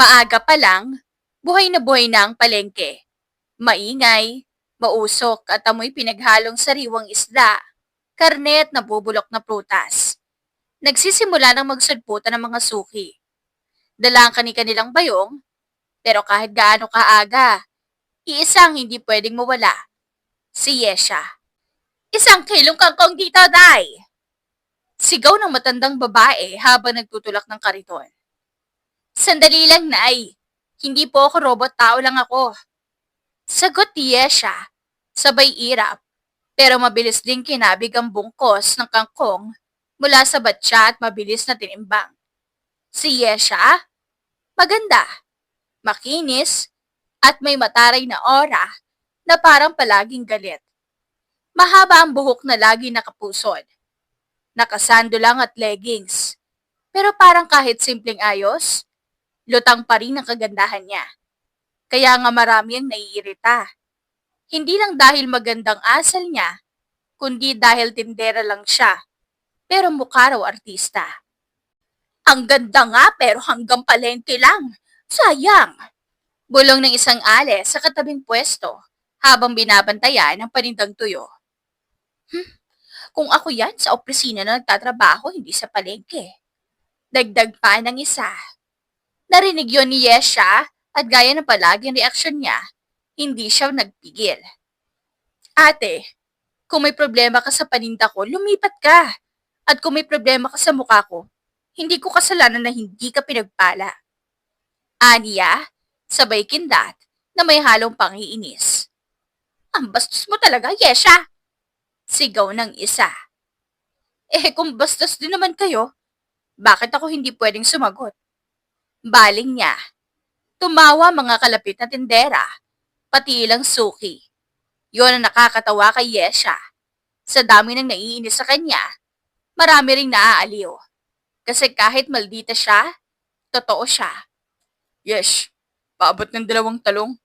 Maaga pa lang, buhay na ang palengke. Maingay, mausok at amoy pinaghalong sariwang isda, karne at nabubulok na prutas. Nagsisimula ng magsudputan ng mga suki. Dala ang kanilang bayong, pero kahit gaano kaaga, iisang hindi pwedeng mawala, si Yesha. Isang kilong kangkong dito, Day! Sigaw ng matandang babae habang nagtutulak ng kariton. Sandali lang, Nay. Hindi po ako robot, tao lang ako. Sagot ni Yesha, sabay irap, pero mabilis ding kinabig ang bungkos ng kangkong mula sa batya at mabilis na tinimbang. Si Yesha, maganda, makinis, at may mataray na aura na parang palaging galit. Mahaba ang buhok na lagi nakapusod. Nakasando lang at leggings. Pero parang kahit simpleng ayos, lutang pa rin ang kagandahan niya. Kaya nga marami ang naiirita. Hindi lang dahil magandang asal niya, kundi dahil tindera lang siya. Pero mukha raw artista. Ang ganda nga pero hanggang palengke lang. Sayang! Bulong ng isang ale sa katabing pwesto habang binabantayan ang panindang tuyo. Kung ako yan sa opisina na nagtatrabaho, hindi sa palengke. Dagdag pa ng isa. Narinig yon ni Yesha at gaya ng palaging reaksyon niya, hindi siya nagpigil. Ate, kung may problema ka sa paninda ko, lumipat ka. At kung may problema ka sa mukha ko, hindi ko kasalanan na hindi ka pinagpala. Aniya, sabay kindat na may halong pangiinis. Ang bastos mo talaga, Yesha! Sigaw ng isa. Kung bastos din naman kayo, bakit ako hindi pwedeng sumagot? Baling niya. Tumawa mga kalapit na tindera, pati ilang suki. Yon ang nakakatawa kay Yesha. Sa dami ng naiinis sa kanya, marami ring naaaliw. Kasi kahit maldita siya, totoo siya. Yes, paabot ng 2 talong.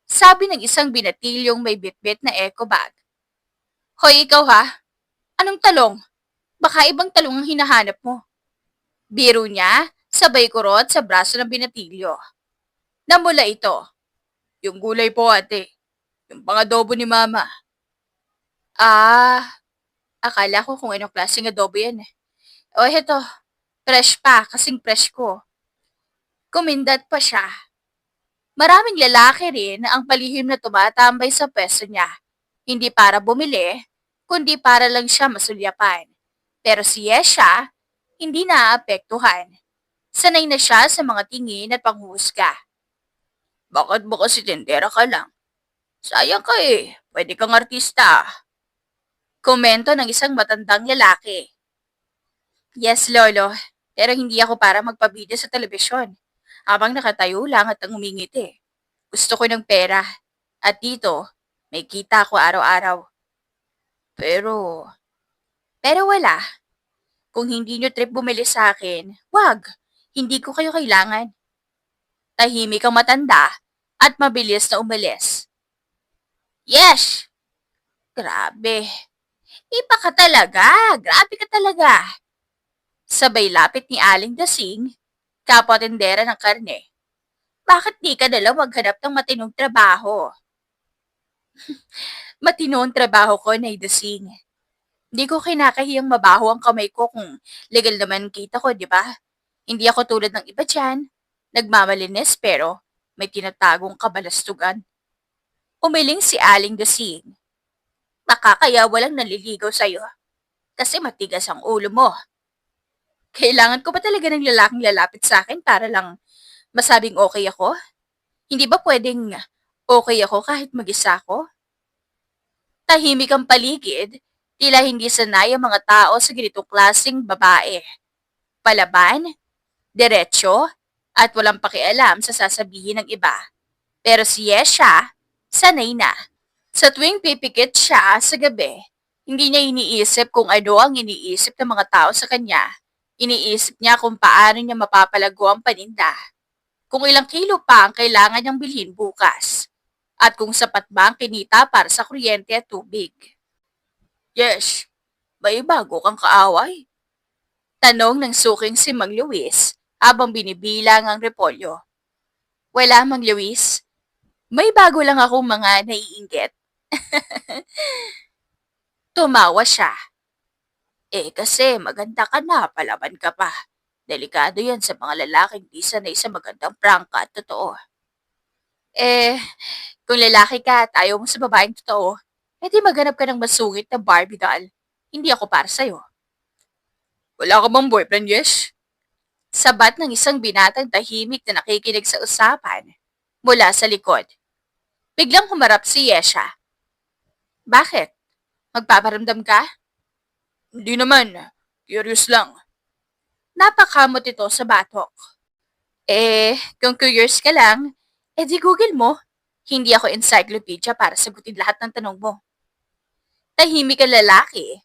Sabi ng isang binatilyong may bitbit na eco bag. Hoy, ikaw ha? Anong talong? Baka ibang talong ang hinahanap mo. Biro niya, sabay kurot sa braso ng binatilyo. Namula ito. Yung gulay po, ate. Yung pang-adobo ni mama. Ah, akala ko kung anong klaseng adobo yan eh. O heto, fresh pa, kasing fresh ko. Kumindat pa siya. Maraming lalaki rin ang palihim na tumatambay sa pwesto niya. Hindi para bumili, kundi para lang siya masulyapan. Pero si Yesha, hindi naaapektuhan. Sanay na siya sa mga tingin at panghuhusga. Bakit ba kasi tendera ka lang? Sayang ka eh, pwede kang artista. Komento ng isang matandang lalaki. Yes, Lolo, pero hindi ako para magpabida sa telebisyon. Habang nakatayo lang at ang umingiti. Gusto ko ng pera. At dito, may kita ako araw-araw. Pero, pero wala. Kung hindi nyo trip bumili sa akin, wag. Hindi ko kayo kailangan. Tahimik ang matanda at mabilis na umalis. Yes! Grabe. Iba ka talaga. Grabe ka talaga. Sabay lapit ni Aling Dasing, kapwa tindera ng karne. Bakit di ka nalang maghanap ng matinong trabaho? Matinong trabaho ko, Nay Dasing. Hindi ko kinakahiyang mabaho ang kamay ko kung legal naman kita ko, di ba? Hindi ako tulad ng iba dyan. Nagmamalinis pero may tinatagong kabalastugan. Umiling si Aling Dasing. Baka kaya walang naliligaw sa'yo. Kasi matigas ang ulo mo. Kailangan ko ba talaga ng lalaking lalapit sa akin para lang masabing okay ako? Hindi ba pwedeng okay ako kahit mag-isa ako? Tahimik ang paligid, tila hindi sanay ang mga tao sa ganitong klaseng babae. Palaban, diretsyo, at walang pakialam sa sasabihin ng iba. Pero si Yesha, sanay na. Sa tuwing pipikit siya sa gabi, hindi niya iniisip kung ano ang iniisip ng mga tao sa kanya. Iniisip niya kung paano niya mapapalago ang paninda. Kung ilang kilo pa ang kailangan niyang bilhin bukas. At kung sapat ba ang kinita para sa kuryente at tubig. Yes, may bago kang kaaway. Tanong ng suking si Mang Luis habang binibilang ang repolyo. Wala, Mang Luis. May bago lang akong mga naiinggit. Tumawa siya. Kasi maganda ka na, palaban ka pa. Delikado yan sa mga lalaking di sanay sa magandang prangka at totoo. Eh, kung lalaki ka at ayaw mo sa babaeng totoo, di maghanap ka ng masungit na Barbie doll. Hindi ako para sa'yo. Wala ka bang boyfriend, Yes? Sabat ng isang binatang tahimik na nakikinig sa usapan mula sa likod. Biglang humarap si Yesha. Bakit? Magpaparamdam ka? Hindi naman. Curious lang. Napakamot ito sa batok. Kung curious ka lang, di Google mo. Hindi ako encyclopedia para sagutin lahat ng tanong mo. Tahimik ang lalaki,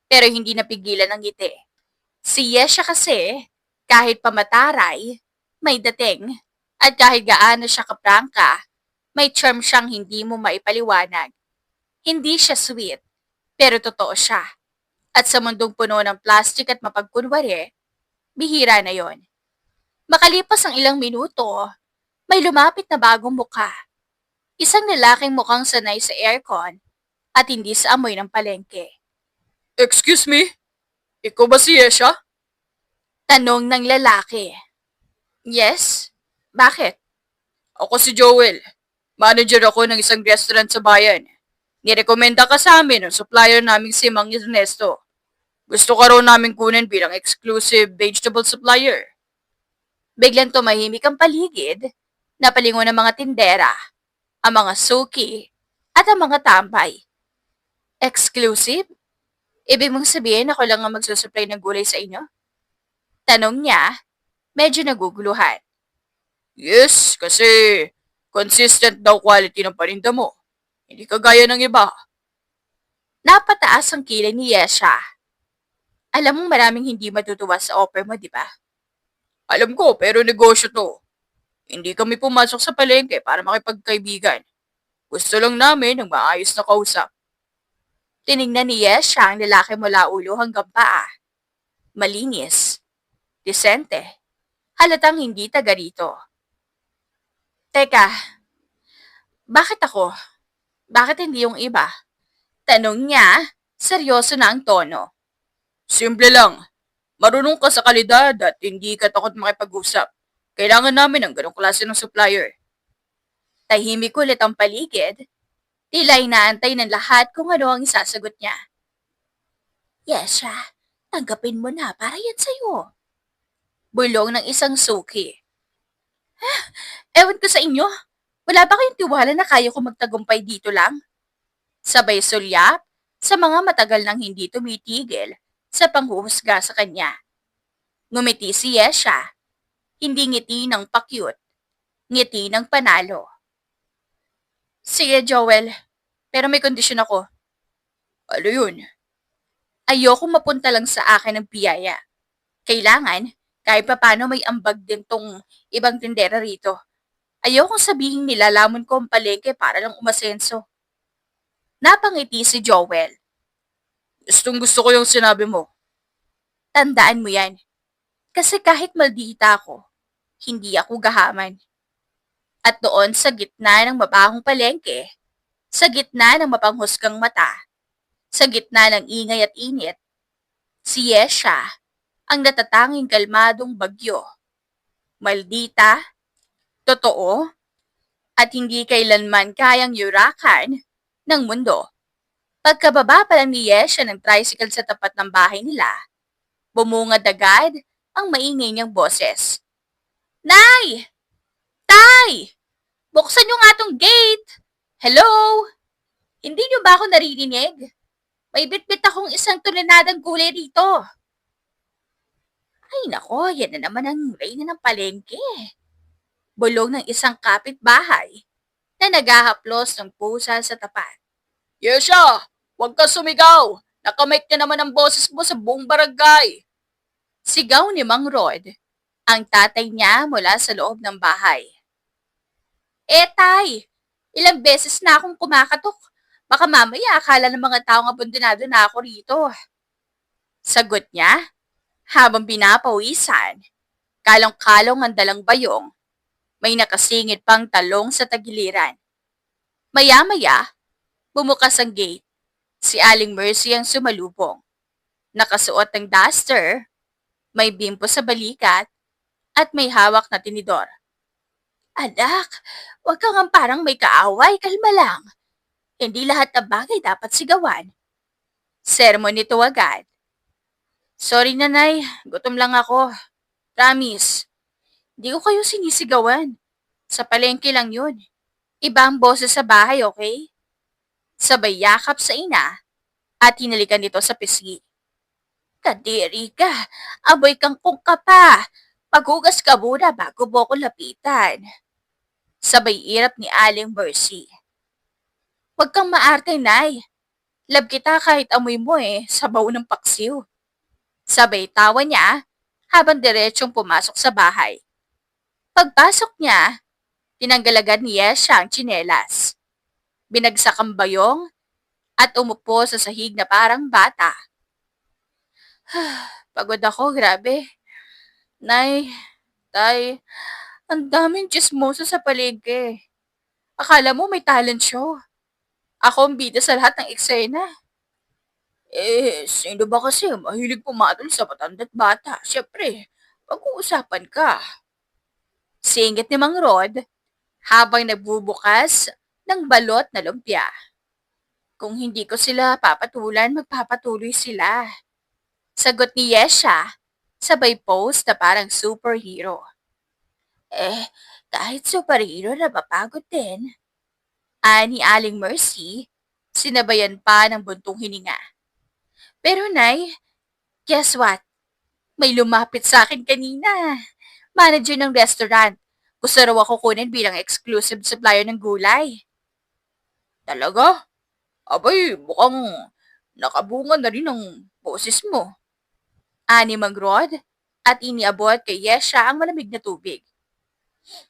pero hindi napigilan ng ngiti. Si Yesha kasi, kahit pamataray, may dating. At kahit gaano siya kaprangka, may charm siyang hindi mo maipaliwanag. Hindi siya sweet, pero totoo siya. At sa mundong puno ng plastic at mapagkunwari, bihira na yon. Makalipas ang ilang minuto, may lumapit na bagong mukha. Isang lalaking mukhang sanay sa aircon at hindi sa amoy ng palengke. Excuse me? Ikaw ba si Yesha? Tanong ng lalaki. Yes? Bakit? Ako si Joel. Manager ako ng isang restaurant sa bayan. Nirekomenda ka sa amin ng supplier naming si Mang Ernesto. Gusto ka raw namin kunin bilang exclusive vegetable supplier. Biglang tumahimik ang paligid, napalingon ang mga tindera, ang mga suki, at ang mga tambay. Exclusive? Ibig mong sabihin ako lang ang magsusupply ng gulay sa inyo? Tanong niya, medyo naguguluhan. Yes, kasi consistent daw quality ng paninda mo. Hindi kagaya ng iba. Napataas ang kilay ni Yesha. Alam mong maraming hindi matutuwa sa offer mo, di ba? Alam ko, pero negosyo to. Hindi kami pumasok sa palengke para makipagkaibigan. Gusto lang namin ng maayos na kausap. Tiningnan ni Yesha ang lalaki mula ulo hanggang paa. Malinis. Disente. Halatang hindi taga rito. Teka, bakit ako? Bakit hindi yung iba? Tanong niya, seryoso na ang tono. Simple lang. Marunong ka sa kalidad at hindi ka takot makipag-usap. Kailangan namin ng ganong klase ng supplier. Tahimik ulit ang paligid. Tila inaantay ng lahat kung ano ang isasagot niya. Yesha, tanggapin mo na para yan sa'yo. Bulong ng isang suki. Ewan ko sa inyo. Wala ba kayong tiwala na kaya ko magtagumpay dito lang? Sabay sulyap sa mga matagal nang hindi tumitigil sa panghuhusga sa kanya. Ngumiti si Yesha. Hindi ngiti ng pakyut. Ngiti ng panalo. Sige, Joel. Pero may kondisyon ako. Ano yun? Ayoko mapunta lang sa akin ng biyaya. Kailangan, kahit papano may ambag din tong ibang tindera rito. Ayokong sabihin nila lamon ko ang palengke para lang umasenso. Napangiti si Joel. Gustong gusto ko yung sinabi mo. Tandaan mo yan. Kasi kahit maldita ako, hindi ako gahaman. At doon sa gitna ng mabahong palengke, sa gitna ng mapanghusgang mata, sa gitna ng ingay at init, si Yesha, ang natatanging kalmadong bagyo. Maldita, totoo, at hindi kailanman kayang yurakan ng mundo. Pagkababa pa lang ni Yesha ng tricycle sa tapat ng bahay nila, bumungad agad ang maingay niyang boses. Nay! Tay! Buksan niyo nga tong gate! Hello? Hindi niyo ba ako naririnig? May bitbit akong 1 tonelada gulay rito. Ay nako, yan na naman ang reyna ng palengke. Bulong ng isang kapitbahay na naghahaplos ng pusa sa tapat. Yesha! Huwag ka sumigaw! Nakamake na naman ang boses mo sa buong barangay! Sigaw ni Mang Rod, ang tatay niya mula sa loob ng bahay. Tay! Ilang beses na akong kumakatok. Baka mamaya akala ng mga taong abandonado na ako rito. Sagot niya, habang pinapawisan, kalong-kalong ang dalang bayong. May nakasingit pang talong sa tagiliran. Maya-maya, bumukas ang gate. Si Aling Mercy ang sumalubong. Nakasuot ng duster, may bimpo sa balikat, at may hawak na tinidor. Anak, huwag kang ang parang may kaaway, kalma lang. Hindi lahat ng bagay dapat sigawan. Sermon nito agad. Sorry nanay, gutom lang ako. Promise, di ko kayo sinisigawan. Sa palengke lang yun. Iba ang boses sa bahay, okay? Sabay yakap sa ina at hinalikan nito sa pisngi. Kadiri ka, aboy kang kung ka pa. Paghugas ka muna bago mo ko lapitan. Sabay irap ni Aling Mercy. Huwag kang maarte, Nay. Love kita kahit amoy mo sabaw ng paksiw. Sabay tawa niya habang diretsyong pumasok sa bahay. Pagpasok niya, tinanggal agad ni Yesha ang tsinelas. Binagsak ang bayong at umupo sa sahig na parang bata. Pagod ako, grabe. Nay, tay, ang daming chismoso sa paligid. Akala mo may talent show. Ako ang bida sa lahat ng eksena. Sino ba kasi mahilig pumatol sa matanda't bata? Siyempre, pag-uusapan ka. Singit ni Mang Rod habang nagbubukas ng balot na lumpia. Kung hindi ko sila papatulan, magpapatuloy sila. Sagot ni Yesha, sabay pose na parang superhero. Eh, kahit superhero na mapagod din. Ani Aling Mercy, sinabayan pa ng buntong hininga. Pero Nay, guess what? May lumapit sa akin kanina. Manager ng restaurant. Gusto raw ako kunin bilang exclusive supplier ng gulay. Talaga? Abay, mukhang nakabunga na rin ang boses mo. Ani Mang Rod at iniabot kay Yesha ang malamig na tubig.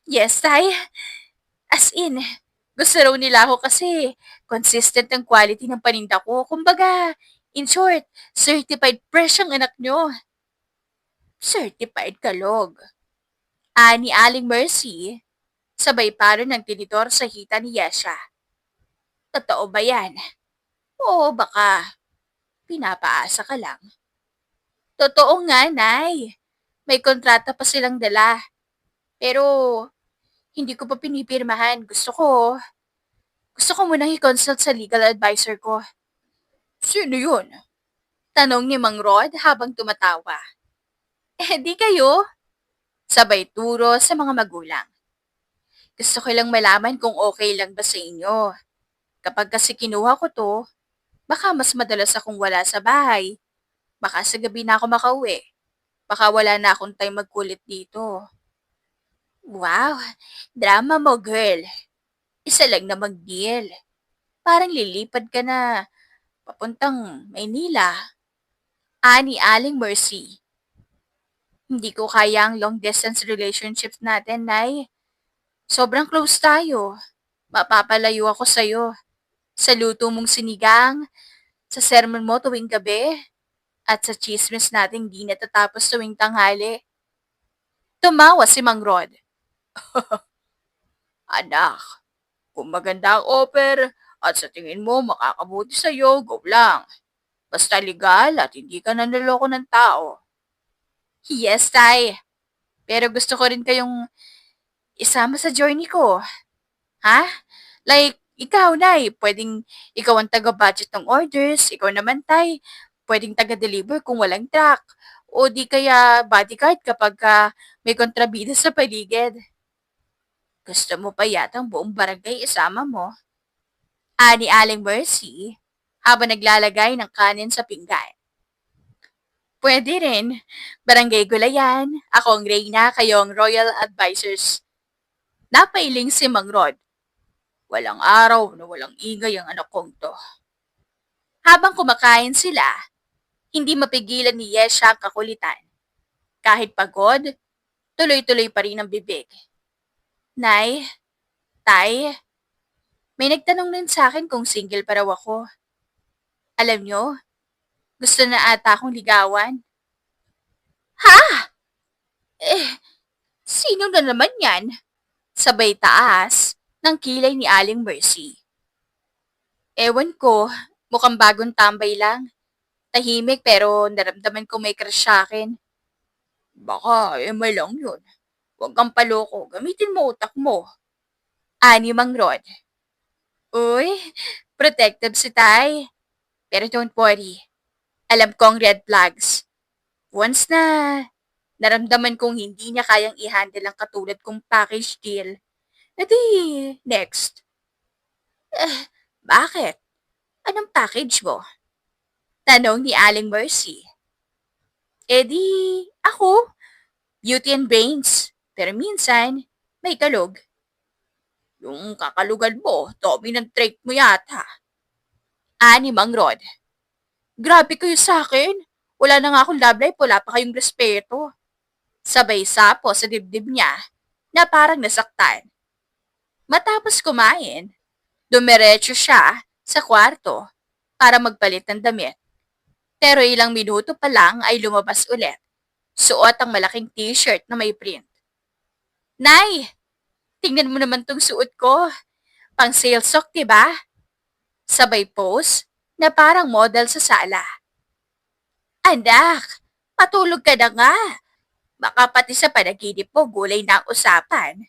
Yes, Tay. As in, gusto raw nila ako kasi consistent ang quality ng paninda ko. Kumbaga, in short, certified fresh ang anak nyo. Certified kalog. Ani Aling Mercy, sabay paro ng tinitor sa hita ni Yesha. Totoo ba yan? Oo, baka pinapaasa ka lang. Totoo nga, Nay. May kontrata pa silang dala. Pero, hindi ko pa pinipirmahan. Gusto ko munang i-consult sa legal advisor ko. Sino yun? Tanong ni Mang Rod habang tumatawa. Di kayo? Sabay turo sa mga magulang. Gusto ko lang malaman kung okay lang ba sa inyo. Kapag kasi kinuha ko to, baka mas madalas akong wala sa bahay. Baka sa gabi na ako makauwi. Baka wala na akong time magkulit dito. Wow, drama mo girl. Isa lang na mag-deal. Parang lilipad ka na papuntang Maynila. Ani Aling Mercy. Hindi ko kaya ang long distance relationships natin, Nay. Sobrang close tayo. Mapapalayo ako sa'yo. Sa luto mong sinigang, sa sermon mo tuwing gabi, at sa chismis nating di natatapos tuwing tanghali. Tumawa si Mang Rod. Anak, kung maganda ang offer at sa tingin mo makakabuti sa'yo, go lang. Basta legal at hindi ka nanloloko ng tao. Yes, Tay. Pero gusto ko rin kayong isama sa journey ko. Ha? Like, ikaw, Nay, pwedeng ikaw ang taga-budget ng orders, ikaw naman, Tay, pwedeng taga-deliver kung walang truck. O di kaya bodyguard kapag may kontrabida sa paligid. Gusto mo pa yata ang buong barangay isama mo? Ani Aling Mercy habang naglalagay ng kanin sa pinggan. Pwede rin. Barangay Gulayan. Ako ang Reyna, kayo ang Royal Advisors. Napailing si Mang Rod. Walang araw na walang ingay ang anak kong to. Habang kumakain sila, hindi mapigilan ni Yesha ang kakulitan. Kahit pagod, tuloy-tuloy pa rin ang bibig. Nay, Tay, may nagtanong din sa akin kung single pa raw ako. Alam nyo, gusto na ata akong ligawan. Ha? Eh, sino na naman yan? Sabay taas ng kilay ni Aling Mercy. Ewan ko, mukhang bagong tambay lang. Tahimik pero naramdaman ko may crush sa akin. Baka, may lang yun. Huwag kang paloko, gamitin mo utak mo. Ani Mang Rod. Uy, protective si Tay. Pero don't worry, alam ko ang red flags. Once na naramdaman kong hindi niya kayang i-handle ang katulad kong package deal, edi next. Bakit? Anong package mo? Tanong ni Aling Mercy. Edi, ako, beauty and brains. Pero minsan, may kalog. Yung kakalugan mo, dominant trait mo yata. Ani Mang Rod. Grabe kayo sa akin. Wala na nga akong love life, wala pa kayong respeto. Sabay sapo sa dibdib niya na parang nasaktan. Matapos kumain, dumiretso siya sa kwarto para magpalit ng damit. Pero ilang minuto pa lang ay lumabas ulit. Suot ang malaking t-shirt na may print. Nay, tingnan mo naman tong suot ko. Pang silsok, diba? Sabay pose na parang model sa sala. Anak, patulog ka na nga. Baka pati sa panaginip mo gulay na ang usapan.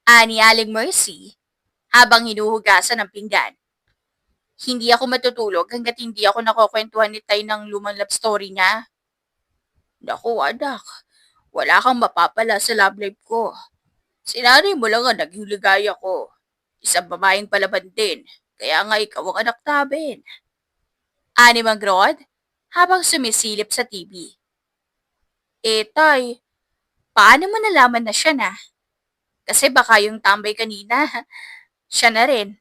Ani Aling Mercy habang hinuhugasan ng pinggan. Hindi ako matutulog hanggat hindi ako nakukwentuhan ni Tay ng lumang love story niya. Naku anak, wala kang mapapala sa love life ko. Sinanay mo lang ang naging ligaya ko. Isang babaeng palaban din, kaya nga ikaw ang anak namin. Ani Mang Rod habang sumisilip sa TV. Tay, paano mo nalaman na siya na? Kasi baka yung tambay kanina, siya na rin.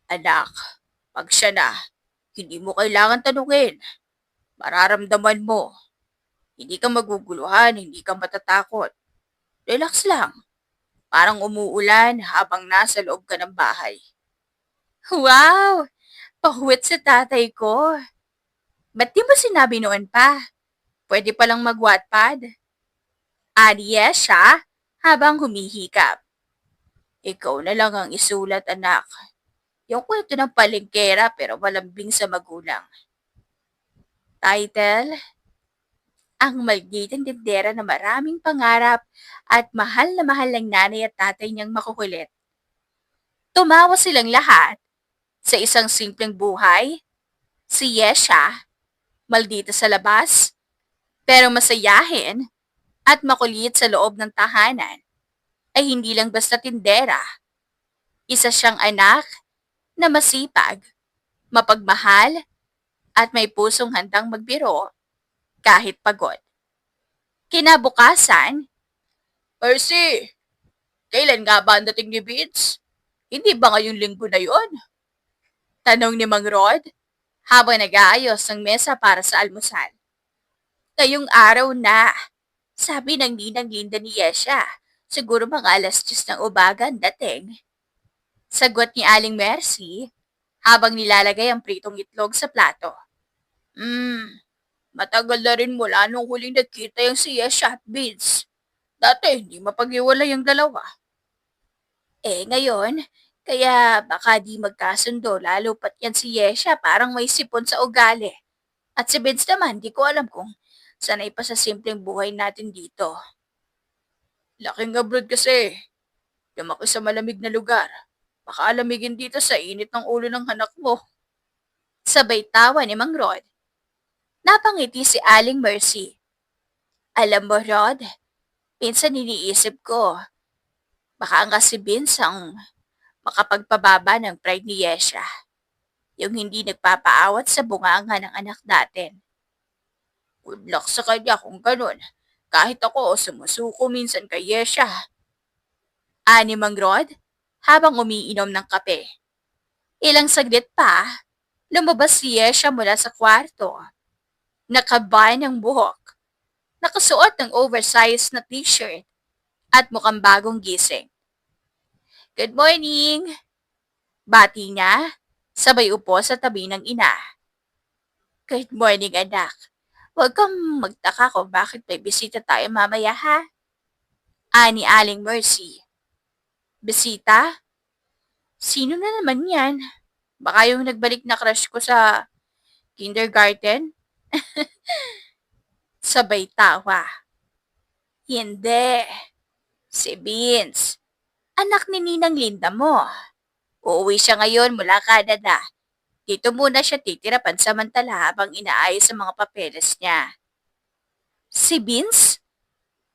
Anak, pag siya na, hindi mo kailangan tanungin. Mararamdaman mo. Hindi ka maguguluhan, hindi ka matatakot. Relax lang. Parang umuulan habang nasa loob ka ng bahay. Wow! Pahuwit sa tatay ko. Ba't di mo sinabi noon pa? Pwede palang mag-Wattpad. Yes siya habang humihikap. Ikaw na lang ang isulat, anak. Yung kwento ng palengkera pero malambing sa magulang. Title, Ang Malditang Tindera na Maraming Pangarap at Mahal ng Nanay at Tatay Niyang Makukulit. Tumawa silang lahat sa isang simpleng buhay. Si Yesha, maldita sa labas, pero masayahin at makulit sa loob ng tahanan, ay hindi lang basta tindera. Isa siyang anak na masipag, mapagmahal, at may pusong handang magbiro kahit pagod. Kinabukasan, Mercy, kailan nga ba ang dating ni Vince? Hindi ba ngayong linggo na yon? Tanong ni Mang Rod habang nag-aayos ng mesa para sa almusal. Ngayong araw na, sabi ng ninang Linda ni Yesha, siguro mga 10:00 ng umaga ang dating. Sagot ni Aling Mercy habang nilalagay ang pritong itlog sa plato. Matagal na rin mula nung huling nagkita yung si Yesha at Vince. Dati hindi mapag-iwalay yung dalawa. Ngayon, kaya baka di magkasundo lalo pat yan si Yesha parang may sipon sa ugali. At si Vince naman, di ko alam kung sanay pa sa simpleng buhay natin dito. Laking abroad kasi. Lumaki sa malamig na lugar. Baka alamigin dito sa init ng ulo ng anak mo. Sabay tawa ni Mang Rod. Napangiti si Aling Mercy. Alam mo, Rod, minsan iniisip ko, baka ang si Vince ang makapagpababa ng pride ni Yesha. Yung hindi nagpapaawat sa bunganga ng anak natin. Good luck sa kanya kung ganun. Kahit ako sumusuko minsan kay Yesha. Ani Mang Rod habang umiinom ng kape. Ilang saglit pa, lumabas si Yesha mula sa kwarto. Nakabay ng buhok, nakasuot ng oversized na t-shirt at mukhang bagong gising. Good morning! Bati niya, sabay upo sa tabi ng ina. Good morning, anak. Huwag kang magtaka kung bakit may bisita tayo mamaya, ha? Ani Aling Mercy. Bisita? Sino na naman yan? Baka yung nagbalik na crush ko sa kindergarten? Sabay tawa. Hindi. Si Vince. Anak ni Ninang Linda mo. Uuwi siya ngayon mula Canada. Dito muna siya titira pansamantala habang inaayos ang mga papeles niya. Si Vince?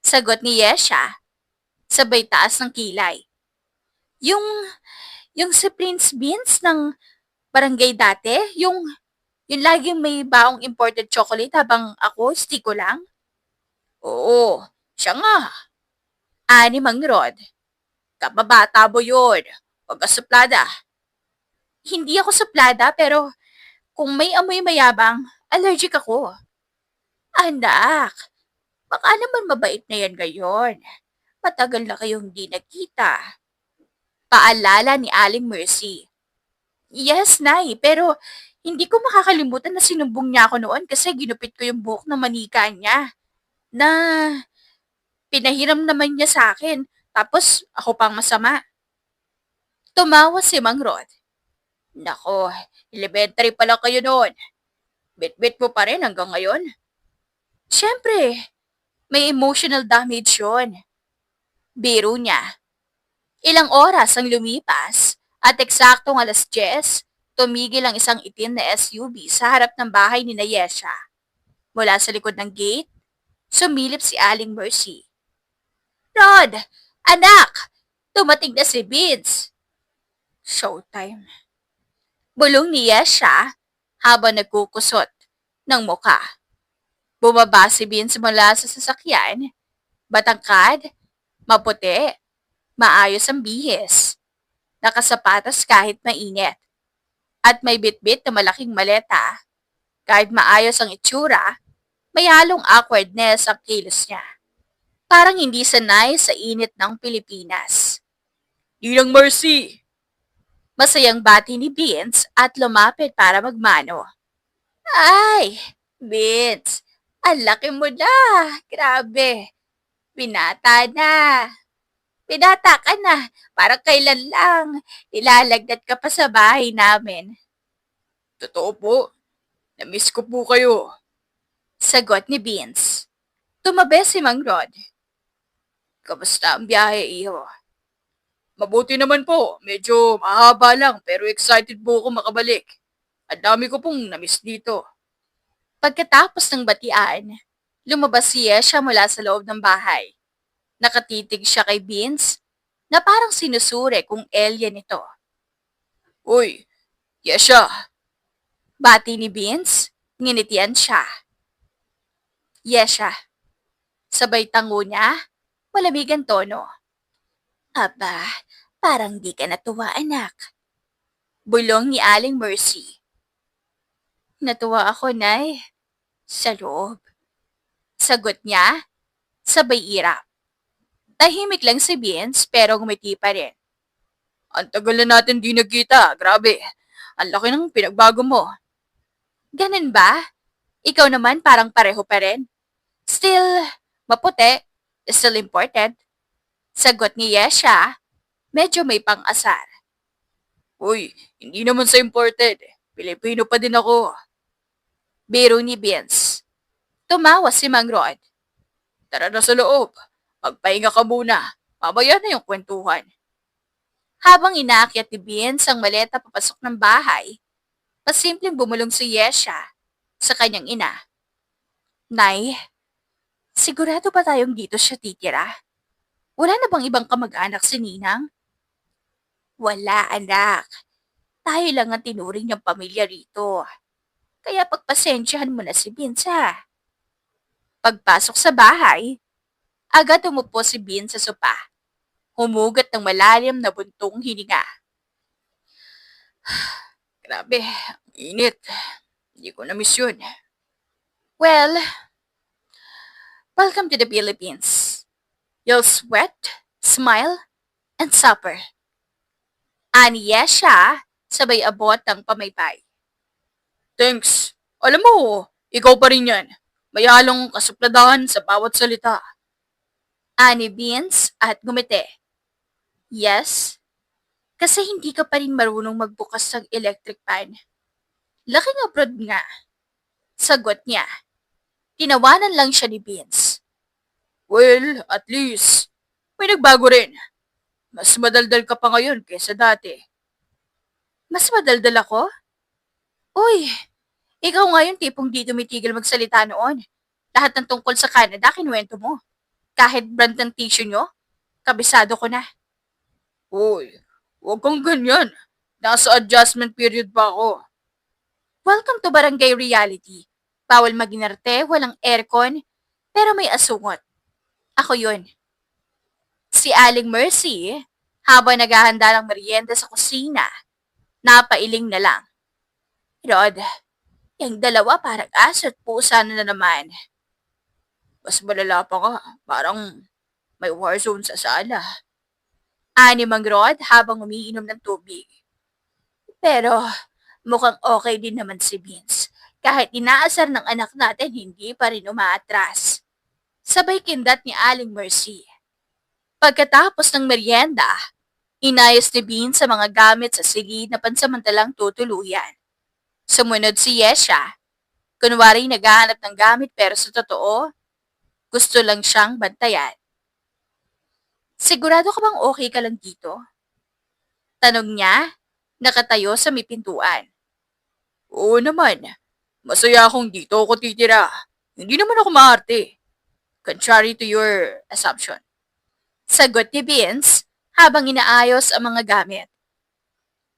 Sagot ni Yesha. Sabay taas ng kilay. Yung, yung si Prince Vince ng barangay dati? Yung laging may baong imported chocolate habang ako, stiko lang? Oo, siya nga. Ani Mang Rod. Kababata mo yun. Huwag ka suplada. Hindi ako suplada pero kung may amoy mayabang, allergic ako. Anak, baka naman mabait na yan ngayon. Matagal na kayong di nakita. Paalala ni Aling Mercy. Yes, Nay, pero hindi ko makakalimutan na sinumbong niya ako noon kasi ginupit ko yung buhok na manika niya. Na pinahiram naman niya sa akin, tapos ako pang masama. Tumawa si Mang Rod. Nako, elementary pa lang kayo noon. Bit-bit mo pa rin hanggang ngayon. Siyempre, may emotional damage yun. Biro niya. Ilang oras ang lumipas at eksaktong 10:00, tumigil ang isang itim na SUV sa harap ng bahay ni Nayesha. Mula sa likod ng gate, sumilip si Aling Mercy. Rod! Anak! Tumating na si Vince! Showtime. Bulong ni Yesha habang nagkukusot ng muka. Bumaba si Vince mula sa sasakyan, batangkad, maputi, maayos ang bihis, nakasapatos kahit mainit, at may bitbit na malaking maleta. Kahit maayos ang itsura, may halong awkwardness ang kilos niya. Parang hindi sanay sa init ng Pilipinas. Ninang Mercy! Masayang bati ni Vince at lumapit para magmano. Ay, Vince, ang laki mo na. Grabe. Binata na. Binata ka na. Parang kailan lang. Ilalagnat ka pa sa bahay namin. Totoo po. Namiss ko po kayo. Sagot ni Vince. Tumabi si Mang Rod. Kamusta ang biyahe, iho? Mabuti naman po. Medyo mahaba lang pero excited po ako makabalik. Ang dami ko pong namiss dito. Pagkatapos ng batian, lumabas si Yesha mula sa loob ng bahay. Nakatitig siya kay Vince na parang sinusure kung alien ito. Uy, Yesha! Bati ni Vince, nginitian siya. Yesha. Sabay tango niya, malamig ang tono. Aba, parang di ka natuwa anak. Bulong ni Aling Mercy. Natuwa ako, Nay. Sa loob. Sagot niya, sabay irap. Tahimik lang si Vince pero ngumiti pa rin. Ang tagal na natin di nagkita, grabe. Ang laki ng pinagbago mo. Ganun ba? Ikaw naman parang pareho pa rin. Still, maputi. Still important. Sagot ni Yesha, medyo may pang-asar. Uy, hindi naman sa imported. Pilipino pa din ako. Biro ni Vince. Tumawa si Mang Rod. Tara na sa loob. Magpahinga ka muna. Mamaya na yung kwentuhan. Habang inaakyat ni Vince ang maleta papasok ng bahay, pasimpleng bumulong si Yesha sa kanyang ina. Nay, sigurado ba tayong dito siya titira? Wala na bang ibang kamag-anak si Ninang? Wala, anak. Tayo lang ang tinuring niyang pamilya rito. Kaya pagpasensyahan mo na si Vince, ha? Pagpasok sa bahay, agad umupo si Vince sa sopa. Humugot ng malalim na buntong hininga. Grabe, ang init. Hindi ko na-miss yun. Well, welcome to the Philippines. You'll sweat, smile, and suffer. Aniya siya, sabay abot ng pamaypay. Thanks. Alam mo, ikaw pa rin yan. May halong kasupladahan sa bawat salita. Ani Beans at gumiti. Yes, kasi hindi ka pa rin marunong magbukas ng electric pan. Laking abroad nga. Sagot niya. Tinawanan lang siya ni Beans. Well, at least, may nagbago rin. Mas madaldal ka pa ngayon kaysa dati. Mas madaldal ako? Uy, ikaw nga yung tipong di tumitigil magsalita noon. Lahat ng tungkol sa Canada, kinuwento mo. Kahit brand ng tissue nyo, kabisado ko na. Uy, huwag kang ganyan. Nasa adjustment period pa ako. Welcome to Barangay Reality. Bawal maginarte, walang aircon, pero may asungot. Ako yun. Si Aling Mercy, habang naghahanda ng merienda sa kusina, napailing na lang. Rod, yung dalawa parang aso at pusa na naman. Mas malala pa ka, parang may war zone sa sala. Ani Mang Rod habang umiinom ng tubig. Pero mukhang okay din naman si Vince. Kahit inaasar ng anak natin, hindi pa rin umaatras. Sabay kindat ni Aling Mercy. Pagkatapos ng merienda, inayos ni Bean sa mga gamit sa silid na pansamantalang tutuluyan. Sumunod si Yesha. Kunwari naghahanap ng gamit pero sa totoo, gusto lang siyang bantayan. Sigurado ka bang okay ka lang dito? Tanong niya, nakatayo sa may pintuan. Oo naman. Masaya akong dito ako titira. Hindi naman ako maarte. Contrary to your assumption. Sagot ni Vince habang inaayos ang mga gamit.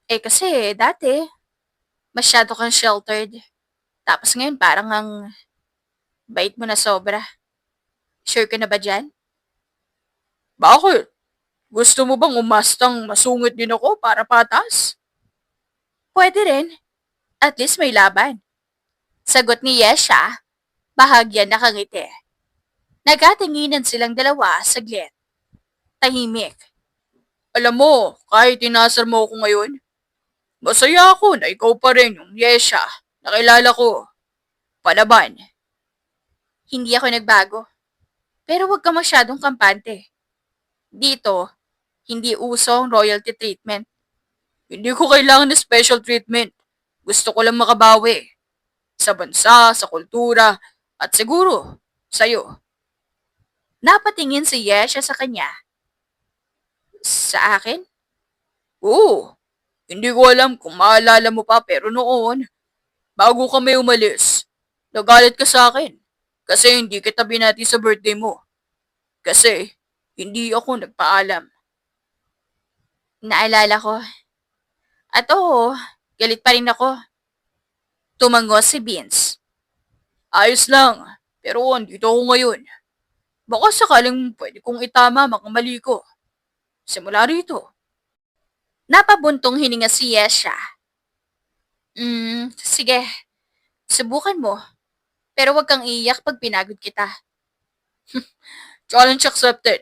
Kasi dati, masyado kang sheltered. Tapos ngayon parang ang bait mo na sobra. Sure ka na ba dyan? Bakit? Gusto mo bang umastang masungit din ako para patas? Pwede rin. At least may laban. Sagot ni Yesha, bahagyan nakangiti. Nagatinginan silang dalawa saglit. Tahimik. Alam mo, kahit tinasar mo ako ngayon, masaya ako na ikaw pa rin yung Yesha na kilala ko. Palaban. Hindi ako nagbago. Pero huwag ka masyadong kampante. Dito, hindi uso ang royalty treatment. Hindi ko kailangan ng special treatment. Gusto ko lang makabawi. Sa bansa, sa kultura, at siguro, sa'yo. Napatingin si Yesha sa kanya. Sa akin? Oo. Hindi ko alam kung maalala mo pa pero noon, bago kami umalis, nagalit ka sa akin. Kasi hindi kita binati sa birthday mo. Kasi hindi ako nagpaalam. Naalala ko. At oo, galit pa rin ako. Tumango si Vince. Ayos lang, pero andito ako ngayon. Baka sakaling pwede kong itama mga mali ko. Simula rito. Napabuntong hininga si Yesha. Sige. Subukan mo. Pero wag kang iiyak pag pinagod kita. Challenge accepted.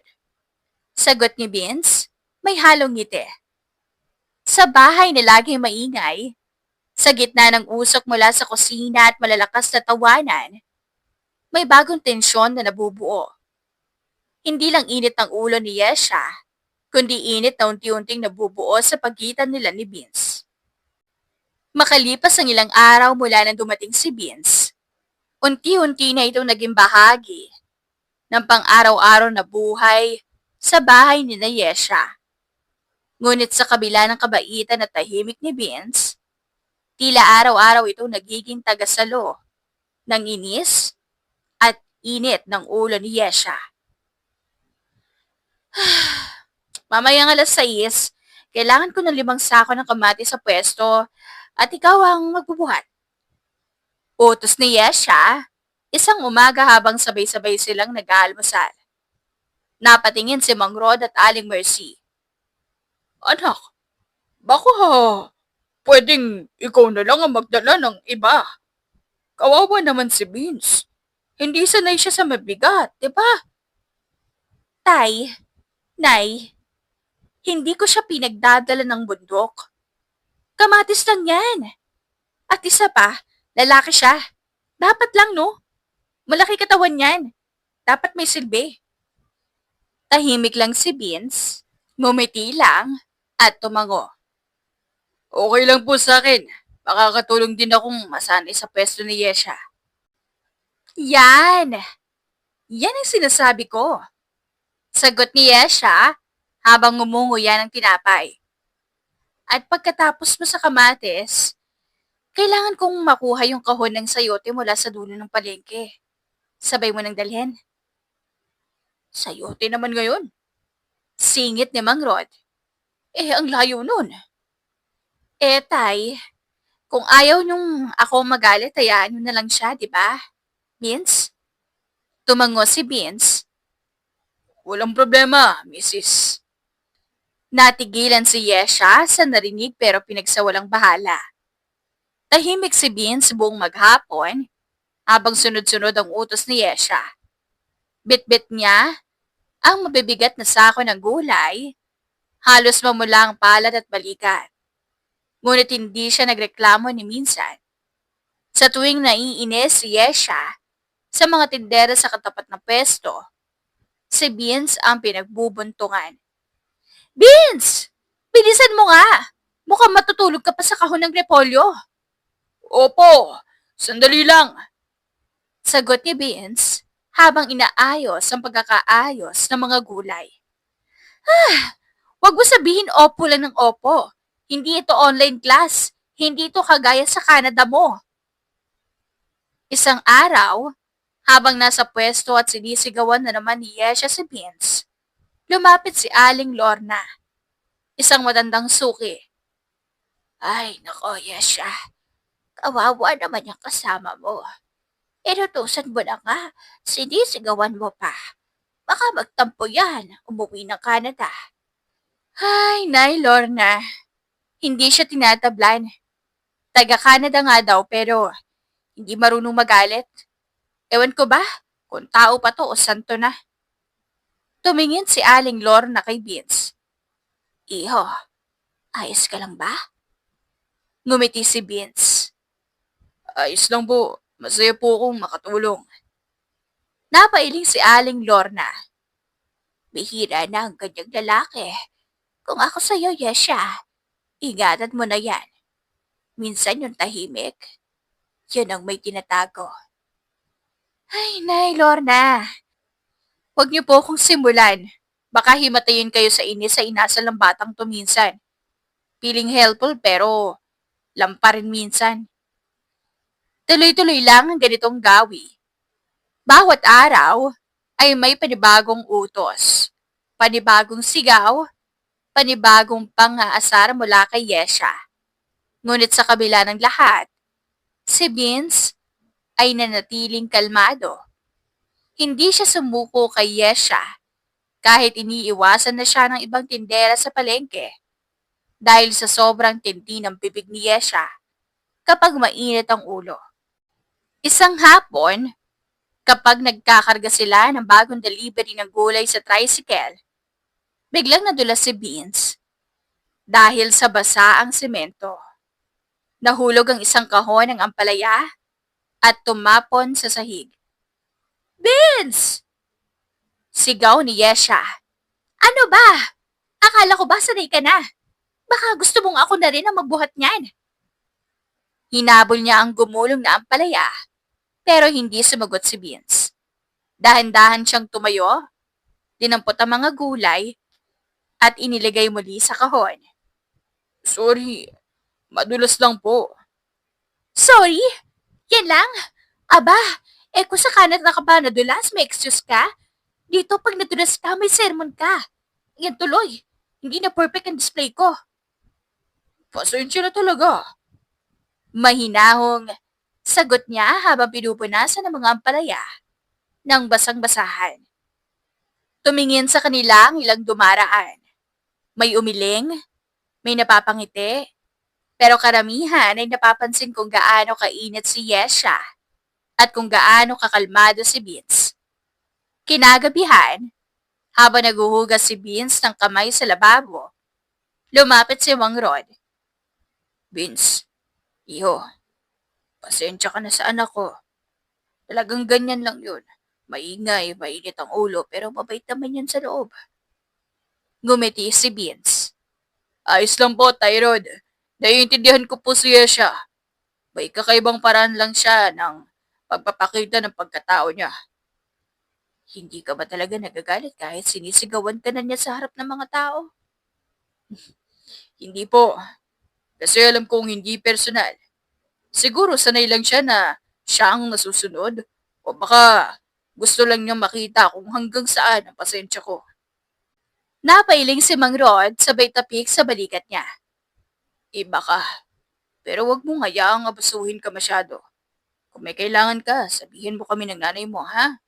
Sagot ni Vince, may halong ngiti. Sa bahay na laging maingay, sa gitna ng usok mula sa kusina at malalakas na tawanan, may bagong tensyon na nabubuo. Hindi lang init ng ulo ni Yesha, kundi init na unti-unting nabubuo sa pagitan nila ni Vince. Makalipas ang ilang araw mula nang dumating si Vince, unti-unti na itong naging bahagi ng pang-araw-araw na buhay sa bahay ni Yesha. Ngunit sa kabila ng kabaitan at tahimik ni Vince, tila araw-araw itong nagiging tagasalo ng inis at init ng ulo ni Yesha. Mamayang 6:00, kailangan ko ng 5 sako ng kamatis sa pwesto at ikaw ang magbubuhat. Utos ni Yesha, isang umaga habang sabay-sabay silang nag-aalmusal. Napatingin si Mang Rod at Aling Mercy. Anak, baka pwedeng ikaw na lang ang magdala ng iba. Kawawa naman si Vince. Hindi sanay siya sa mabigat, di ba? Tay, Nay, hindi ko siya pinagdadala ng bundok. Kamatis lang yan. At isa pa, lalaki siya. Dapat lang, no? Malaki katawan yan. Dapat may silbi. Tahimik lang si Vince, ngumiti lang, at tumango. Okay lang po sa akin. Makakatulong din akong masanay sa pwesto ni Yesha. Yan! Yan ang sinasabi ko. Sagot ni Yesha habang ngumunguya ng tinapay. At pagkatapos mo sa kamates, kailangan kong makuha yung kahon ng sayote mula sa dulo ng palengke. Sabay mo nang dalhin. Sayote naman ngayon. Singit ni Mang Rod. Ang layo nun. Tay, kung ayaw niyong ako magalit, hayaan niyo na lang siya, di ba? Vince? Tumango si Vince. Walang problema, Mrs. Natigilan si Yesha sa narinig pero pinagsawalang bahala. Tahimik si Vince buong maghapon habang sunod-sunod ang utos ni Yesha. Bit-bit niya ang mabibigat na sako ng gulay, halos mamula ang palad at balikat. Ngunit hindi siya nagreklamo ni minsan. Sa tuwing naiinis si Yesha sa mga tindera sa katapat ng pwesto, si Vince ang pinagbubuntungan. Vince! Bilisan mo nga! Mukhang matutulog ka pa sa kahon ng repolyo. Opo, sandali lang. Sagot ni Vince habang inaayos ang pagkakaayos ng mga gulay. Wag mo sabihin opo lang ng opo. Hindi ito online class. Hindi ito kagaya sa Canada mo. Isang araw, habang nasa pwesto at sinisigawan na naman ni Yesha si Vince, lumapit si Aling Lorna, isang matandang suki. Ay, nako, Yesha. Kawawa naman yung kasama mo. Inutusan mo na nga, sinisigawan mo pa. Baka magtampo yan, umuwi ng Canada. Ay, Nay Lorna. Hindi siya tinatablan. Taga-Canada nga daw pero hindi marunong magalit. Ewan ko ba kung tao pa to o santo na. Tumingin si Aling Lorna kay Vince. Iho, ayos ka lang ba? Ngumiti si Vince. Ayos lang po. Masaya po akong makatulong. Napailing si Aling Lorna. Bihira na ang ganyang lalaki. Kung ako sa'yo, Yesha, ingatan mo na yan. Minsan yung tahimik, yun ang may tinatago. Ay, Nay Lorna. Huwag niyo po akong simulan. Baka himatayin kayo sa inis sa inasal ng batang to minsan. Feeling helpful pero lampa rin minsan. Tuloy-tuloy lang ang ganitong gawi. Bawat araw ay may panibagong utos, panibagong sigaw, panibagong pang-aasar mula kay Yesha. Ngunit sa kabila ng lahat, si Vince ay nanatiling kalmado. Hindi siya sumuko kay Yesha kahit iniiwasan na siya ng ibang tindera sa palengke dahil sa sobrang tindi ng bibig ni Yesha kapag mainit ang ulo. Isang hapon, kapag nagkakarga sila ng bagong delivery ng gulay sa tricycle, biglang nadulas si Vince dahil sa basa ang semento. Nahulog ang isang kahon ng ampalaya at tumapon sa sahig. Vince! Sigaw ni Yesha. Ano ba? Akala ko ba sanay ka na? Baka gusto mong ako na rin ang magbuhat niyan. Hinabol niya ang gumulong na ampalaya, pero hindi sumagot si Vince. Dahan-dahan siyang tumayo, dinampot ang mga gulay, at iniligay muli sa kahon. Sorry, madulas lang po. Sorry? Yan lang? Aba, kung sa Canada ka ba nadulas, may excuse ka? Dito pag nadulas ka, may sermon ka. Yan tuloy, hindi na perfect ang display ko. Pasensya na talaga. Mahinahong sagot niya habang pinupunasan ng mga ampalaya ng basang-basahan. Tumingin sa kanila ang ilang dumaraan. May umiling, may napapangiti, pero karamihan ay napapansin kung gaano kainit si Yesha at kung gaano kakalmado si Vince. Kinagabihan, habang naguhugas si Vince ng kamay sa lababo, lumapit si Mang Rod. Vince, iho, pasensya ka na sa anak ko. Talagang ganyan lang yun. Maingay, mainit ang ulo pero mabait naman yan sa loob. Ngumiti si Vince. Ayos lang po, Tyrod. Naiintindihan ko po siya siya. May kakaibang paraan lang siya ng pagpapakita ng pagkatao niya. Hindi ka ba talaga nagagalit kahit sinisigawan ka na niya sa harap ng mga tao? Hindi po. Kasi alam kong hindi personal. Siguro sanay lang siya na siya ang nasusunod. O baka gusto lang niya makita kung hanggang saan ang pasensya ko. Napailing si Mang Rod sabay tapik sa balikat niya. Iba ka. Pero wag mo ngayaang abusuhin ka masyado. Kung may kailangan ka, sabihin mo kami ng nanay mo, ha?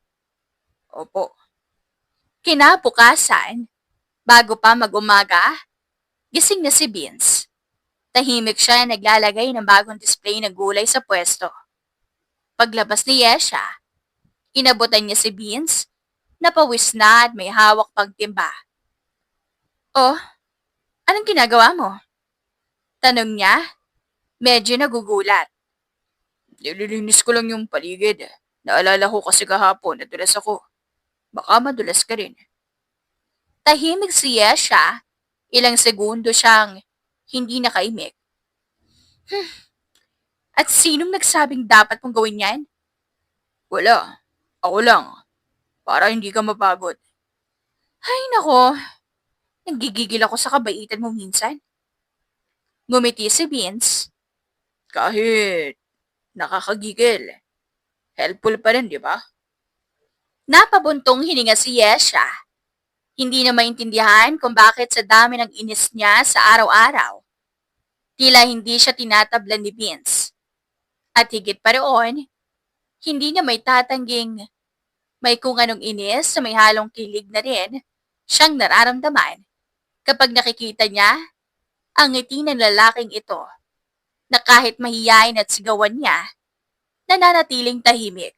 Opo. Kinabukasan, bago pa mag-umaga, gising na si Vince. Tahimik siya naglalagay ng bagong display ng gulay sa pwesto. Paglabas ni Yesha, inabutan niya si Vince, napawis na at may hawak pang timba. Oh, anong ginagawa mo? Tanong niya, medyo nagugulat. Nililinis ko lang yung paligid. Naalala ko kasi kahapon, nadulas ako. Baka madulas ka rin. Tahimik si Yesha, ilang segundo siyang hindi nakaimik. At sinong nagsabing dapat mong gawin yan? Wala. Ako lang. Para hindi ka mapagod. Ay nako, nagigigil ako sa kabaitan mo minsan. Ngumiti si Vince. Kahit nakakagigil. Helpful pa rin, di ba? Napabuntong hininga si Yesha. Hindi na maintindihan kung bakit sa dami ng inis niya sa araw-araw. Tila hindi siya tinatablan ni Vince. At higit pa roon, hindi niya may tatangging may kung anong inis sa may halong kilig na rin siyang nararamdaman kapag nakikita niya ang ngiti ng lalaking ito na kahit mahiyain at sigawan niya, nananatiling tahimik.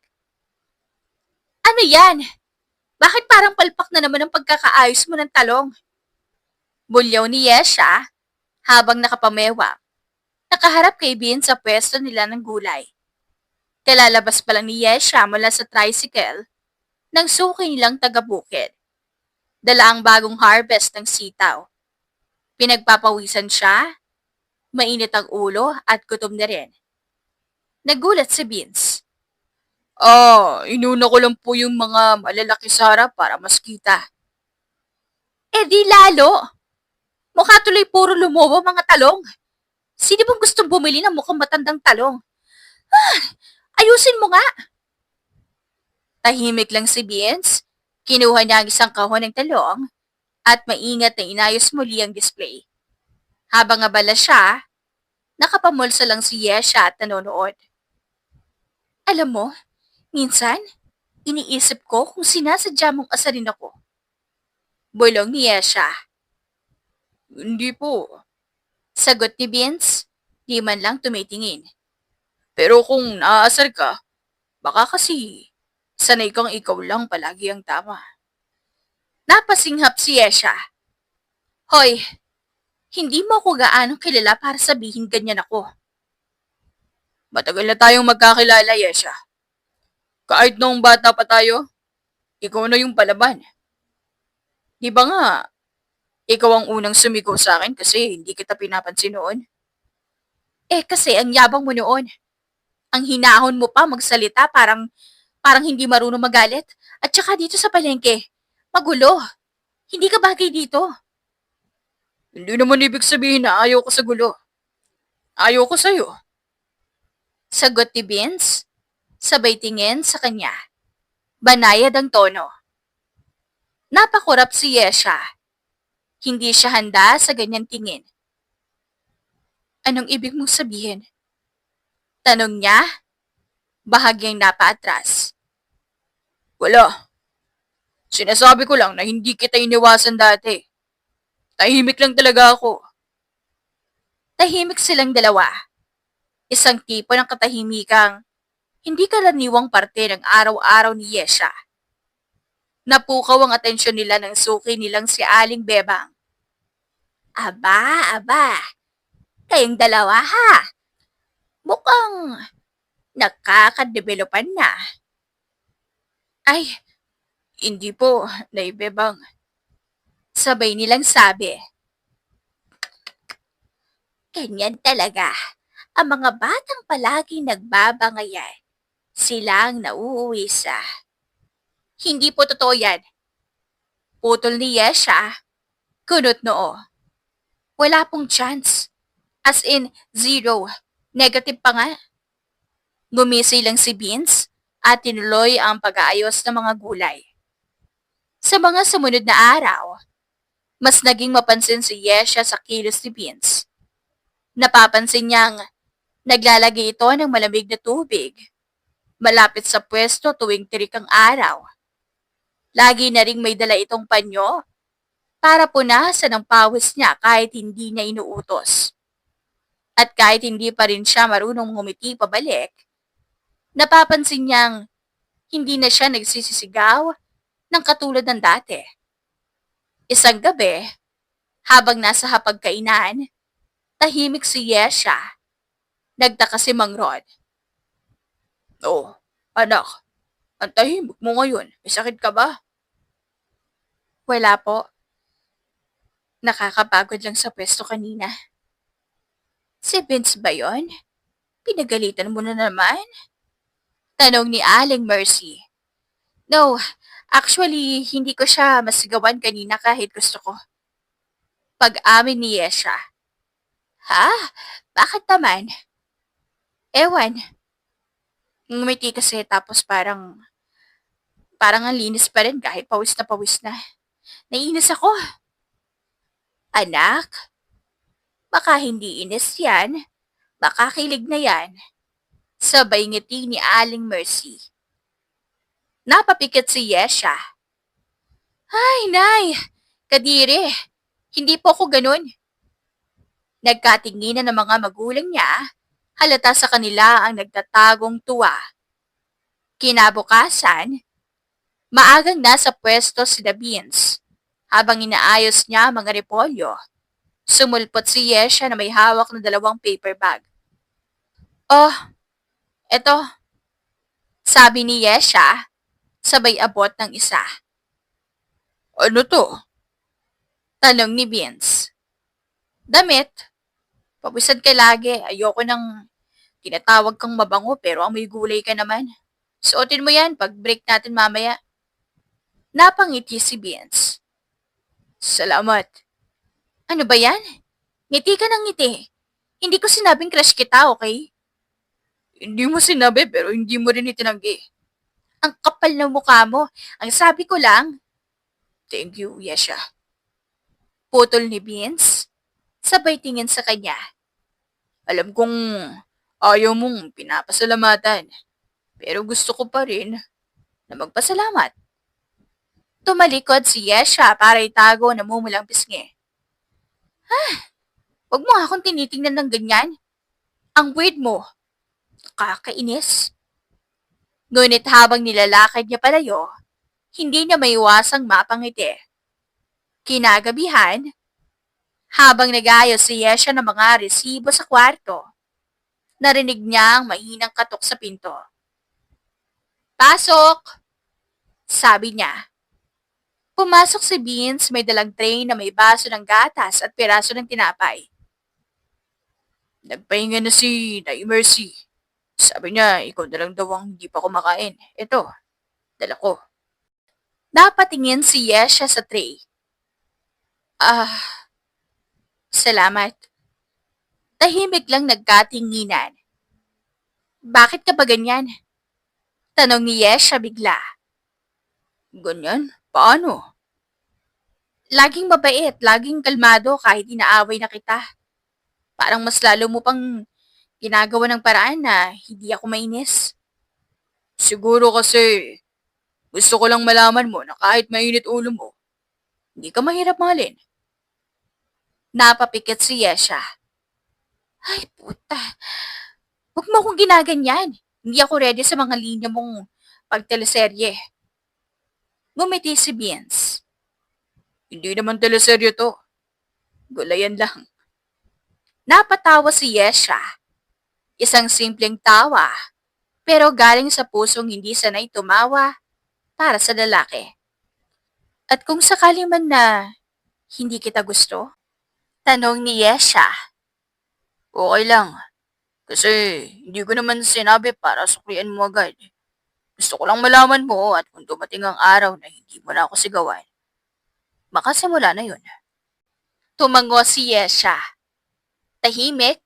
Ano yan? Bakit parang palpak na naman ang pagkakaayos mo ng talong? Bulyaw ni Yesha habang nakapamewa. Nakaharap kay Bean sa pwesto nila ng gulay. Kalalabas pa lang ni Yesha mula sa tricycle nang suki nilang taga-bukid. Dala ang bagong harvest ng sitaw. Pinagpapawisan siya, mainit ang ulo at gutom na rin. Nagulat si Vince. Inuna ko lang po yung mga malalaki sa harap para mas kita. Eh di lalo! Mukha tuloy puro lumobo mga talong. Sino bang gustong bumili ng mukhang matandang talong? Ayusin mo nga! Tahimik lang si Vince. Kinuha niya ang isang kahon ng talong at maingat na inayos muli ang display. Habang abala siya, nakapamulsa lang si Yesha at nanonood. Alam mo, minsan, iniisip ko kung sinasadya mong asarin ako. Bulong ni Yesha. Hindi po. Sagot ni Vince, di man lang tumitingin. Pero kung naaasar ka, baka kasi sanay kang ikaw lang palagi ang tama. Napasinghap si Yesha. Hoy, hindi mo ako gaano kilala para sabihin ganyan ako. Matagal na tayong magkakilala, Yesha. Kahit noong bata pa tayo, ikaw na yung palaban. Di ba nga, ikaw ang unang sumigaw sa akin kasi hindi kita pinapansin noon? Eh kasi ang yabang mo noon. Ang hinahon mo pa magsalita parang hindi marunong magalit. At saka dito sa palengke, magulo. Hindi ka bagay dito. Hindi naman ibig sabihin na ayaw ko sa gulo. Ayaw ko sa'yo. Sagot ni Vince, sabay tingin sa kanya. Banayad ang tono. Napakurap si Yesha. Hindi siya handa sa ganyang tingin. Anong ibig mong sabihin? Tanong niya, bahagyang napaatras. Wala. Sinasabi ko lang na hindi kita iniwasan dati. Tahimik lang talaga ako. Tahimik silang dalawa. Isang tipo ng katahimikang hindi karaniwang parte ng araw-araw ni Yesha. Napukaw ang atensyon nila ng suki nilang si Aling Bebang. Aba, kayong dalawa ha. Mukhang nakakadevelopan na. Ay, hindi po, naibebang. Sabay nilang sabi. Ganyan talaga. Ang mga batang palaging nagbabangayan. Sila ang nauuwi sa... Hindi po totoo yan. Putol ni Yesha. Kunot noo. Wala pong chance. As in, zero. Negative pa nga. Gumising lang si Vince at tinuloy ang pag-aayos ng mga gulay. Sa mga sumunod na araw, mas naging mapansin si Yesha sa kilos ni Vince. Napapansin niyang naglalagay ito ng malamig na tubig malapit sa pwesto tuwing tirik ang araw. Lagi na ring may dala itong panyo para punasan ang pawis niya kahit hindi niya inuutos. At kahit hindi pa rin siya marunong ngumiti pabalik, napapansin niyang hindi na siya nagsisisigaw ng katulad ng dati. Isang gabi, habang nasa hapagkainan, tahimik si Yesha. Nagtaka si Mang Rod. Oh, anak, ang tahimik mo ngayon. May sakit ka ba? Wala po. Nakakapagod lang sa pwesto kanina. Si Vince ba yun? Pinagalitan mo na naman? Tanong ni Aling Mercy. No, actually, hindi ko siya masigawan kanina kahit gusto ko. Pag-amin ni Yesha. Ha? Bakit naman? Ewan. Ngumiti kasi tapos parang ang linis pa rin kahit pawis na pawis na. Naiinis ako. Anak, baka hindi inis yan. Baka kilig na yan. Sabay ngiti ni Aling Mercy. Napapikit si Yesha. Ay, Nay! Kadiri! Hindi po ako ganun. Nagkatinginan ng mga magulang niya, halata sa kanila ang nagtatagong tuwa. Kinabukasan, maagang nasa pwesto si Beans. Habang inaayos niya ang mga repolyo, sumulpot si Yesha na may hawak na 2 paper bag. Oh, eto, sabi ni Yesha, sabay abot ng isa. Ano to? Tanong ni Beans. Damit. Pawisan ka lagi. Ayoko nang tinatawag kang mabango pero amoy gulay ka naman. Suotin mo yan pag break natin mamaya. Napangiti si Beans. Salamat. Ano ba yan? Ngiti ka ng ngiti. Hindi ko sinabing crush kita, okay? Hindi mo sinabi pero hindi mo rin itinanggi. Ang kapal ng mukha mo. Ang sabi ko lang. Thank you, Yesha. Putol ni Beans. Sabay tingin sa kanya. Alam kong ayaw mong pinapasalamatan. Pero gusto ko pa rin na magpasalamat. Tumalikod si Yesha para itago na mumulang pisngi. Huwag mo akong tinitingnan ng ganyan. Ang weird mo. Kakainis. Ngunit habang nilalakad niya palayo, hindi niya maiwasang mapangiti. Kinagabihan, habang nag-ayos si Yesha ng mga resibo sa kwarto, narinig niya ang mahinang katok sa pinto. Pasok! Sabi niya. Pumasok si Beans, may dalang tray na may baso ng gatas at piraso ng tinapay. Nagpahinga na si Nay Mercy. Sabi niya, ikaw na lang daw ang hindi pa kumakain. Ito, dala ko. Napatingin si Yesha sa tray. Salamat. Tahimik lang nagkatinginan. Bakit ka ba ganyan? Tanong ni Yesha bigla. Ganyan? Paano? Laging mabait, laging kalmado kahit inaaway na kita. Parang mas lalo mo pang ginagawa ng paraan na hindi ako mainis. Siguro kasi gusto ko lang malaman mo na kahit mainit ulo mo, hindi ka mahirap mahalin. Napapikit si Yesha. Ay puta, huwag mo akong ginaganyan. Hindi ako ready sa mga linya mong pagteleserye. Ngumiti si Beans. Hindi naman teleserye to. Gulayan lang. Napatawa si Yesha. Isang simpleng tawa, pero galing sa pusong hindi sanay tumawa para sa lalaki. At kung sakali man na hindi kita gusto? Tanong ni Yesha. Okay lang, kasi hindi ko naman sinabi para suklian mo agad. Gusto ko lang malaman mo at kung dumating ang araw na hindi mo na ako sigawan, makasimula na yun. Tumango si Yesha. Tahimik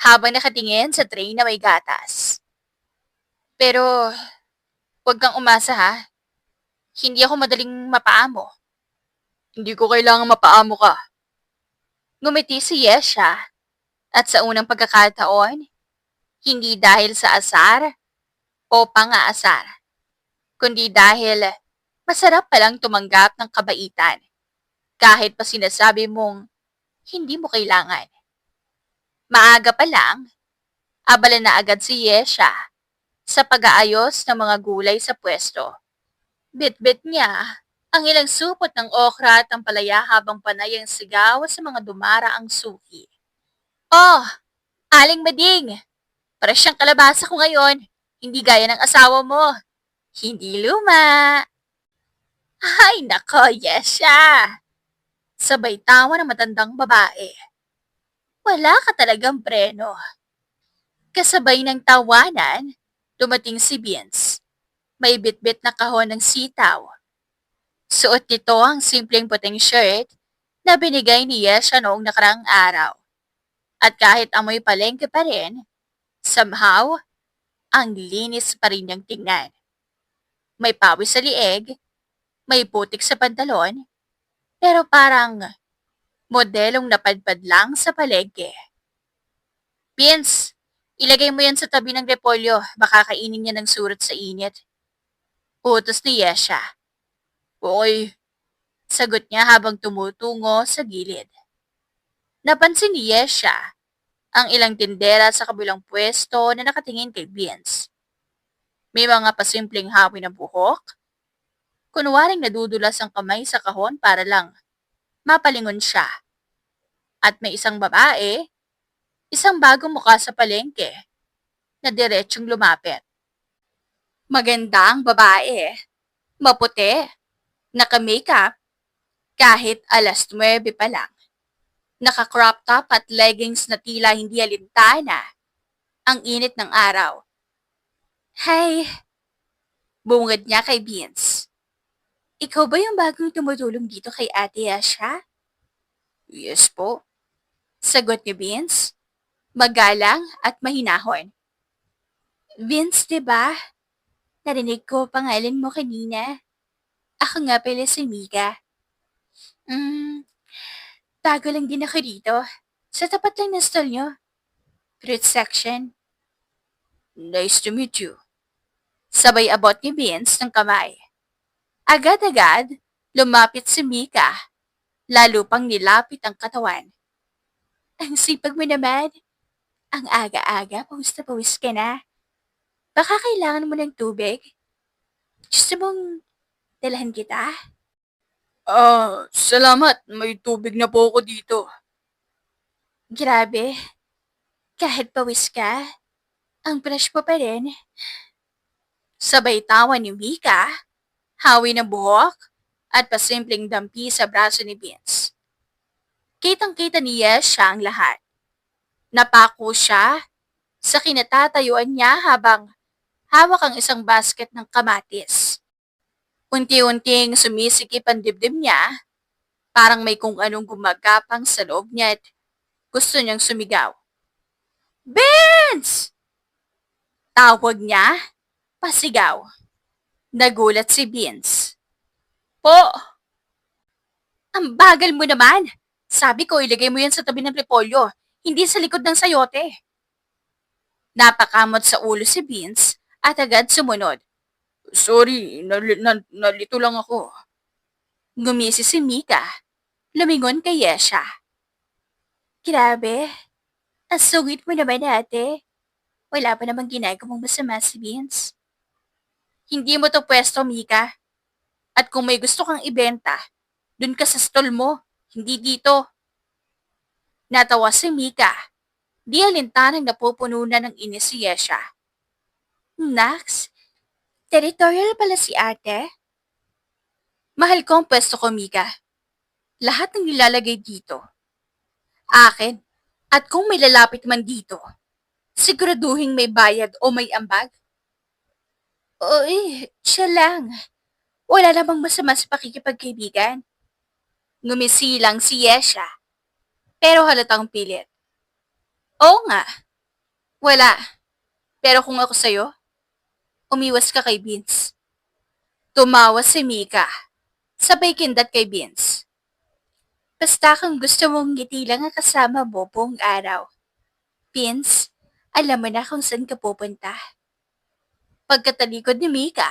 habang nakatingin sa tray na may gatas. Pero huwag kang umasa ha. Hindi ako madaling mapaamo. Hindi ko kailangan mapaamo ka. Ngumiti si Yesha at sa unang pagkakataon, hindi dahil sa asar o pang-aasar, kundi dahil masarap palang tumanggap ng kabaitan kahit pa sinasabi mong hindi mo kailangan. Maaga pa lang, abala na agad si Yesha sa pag-aayos ng mga gulay sa pwesto. Bit-bit niya ang ilang supot ng okra at ang palaya habang panay ang sigaw sa mga dumaraang suki. Oh, Aling Mading! Para siyang kalabasa ko ngayon, hindi gaya ng asawa mo. Hindi luma. Ay, nako, Yesha! Sabay tawa ng matandang babae. Wala ka talagang preno. Kasabay ng tawanan, dumating si Vince. May bitbit na kahon ng sitaw. Suot nito ang simpleng puting shirt na binigay ni Yesha noong nakarang araw. At kahit amoy palengke pa rin, somehow, ang linis pa rin niyang tingnan. May pawis sa lieg, may putik sa pantalon, pero parang modelong napadpad lang sa palengke. Vince, ilagay mo yan sa tabi ng repolyo, baka kainin niya ng surot sa init. Utos ni Yesha. Okay, sagot niya habang tumutungo sa gilid. Napansin ni Yesha ang ilang tindera sa kabilang pwesto na nakatingin kay Vince. May mga pasimpleng hawi ng buhok, kunwaring nadudulas ang kamay sa kahon para lang mapalingon siya. At may isang babae, isang bagong mukha sa palengke, na diretsong lumapit. Maganda ang babae, maputi, naka-makeup, kahit 9:00 pa lang. Naka-crop top at leggings na tila hindi alintana ang init ng araw. Hay, bungad niya kay Vince. Ikaw ba yung bagong tumutulong dito kay Ate Asha? Yes po. Sagot ni Vince, magalang at mahinahon. Vince, diba? Narinig ko pangalan mo kanina. Ako nga pala si Mika. Hmm, bago lang din ako dito. Sa tapat lang ng stall nyo. Fruit section. Nice to meet you. Sabay abot ni Vince ng kamay. Agad-agad, lumapit si Mika. Lalo pang nilapit ang katawan. Ang sipag mo naman. Ang aga-aga, pawis na pawis ka na. Baka kailangan mo ng tubig? Gusto mong dalhan kita? Salamat. May tubig na po ako dito. Grabe. Kahit pawis ka, ang fresh mo pa rin. Sabay tawa ni Mika, hawi ng buhok, at pasimpleng dampi sa braso ni Vince. Kitang-kita ni Yesha ang lahat. Napako siya sa kinatatayuan niya habang hawak ang isang basket ng kamatis. Unti-unting sumisikip ang dibdib niya, parang may kung anong gumagapang sa loob niya at gusto niyang sumigaw. Vince! Tawag niya, pasigaw. Nagulat si Vince. Po! Ang bagal mo naman! Sabi ko ilagay mo yan sa tabi ng repolyo, hindi sa likod ng sayote. Napakamot sa ulo si Vince at agad sumunod. Sorry, nalito lang ako. Ngumisi si Mika. Lumingon kay Yesha. Grabe, ang sungit mo naman ate. Wala pa namang ginagawang masama si Vince. Hindi mo to pwesto, Mika. At kung may gusto kang ibenta, dun ka sa stall mo, hindi dito. Natawa si Mika. Di alintanang napupuno na ng inis si Yesha. Nax, territorial pala si ate. Mahal ko ang pwesto ko, Mika. Lahat ng nilalagay dito, akin. At kung may lalapit man dito, siguraduhin may bayad o may ambag. Oy, siya lang. Wala namang masama sa pakikipagkaibigan. Ngumisi lang si Yesha, pero halatang pilit. Oo nga, wala. Pero kung ako sa'yo, umiwas ka kay Vince. Tumawa si Mika, sabay kindat kay Vince. Basta kung gusto mong ngiti lang ang kasama mo buong araw. Vince, alam mo na kung saan ka pupunta. Pagkatalikod ni Mika,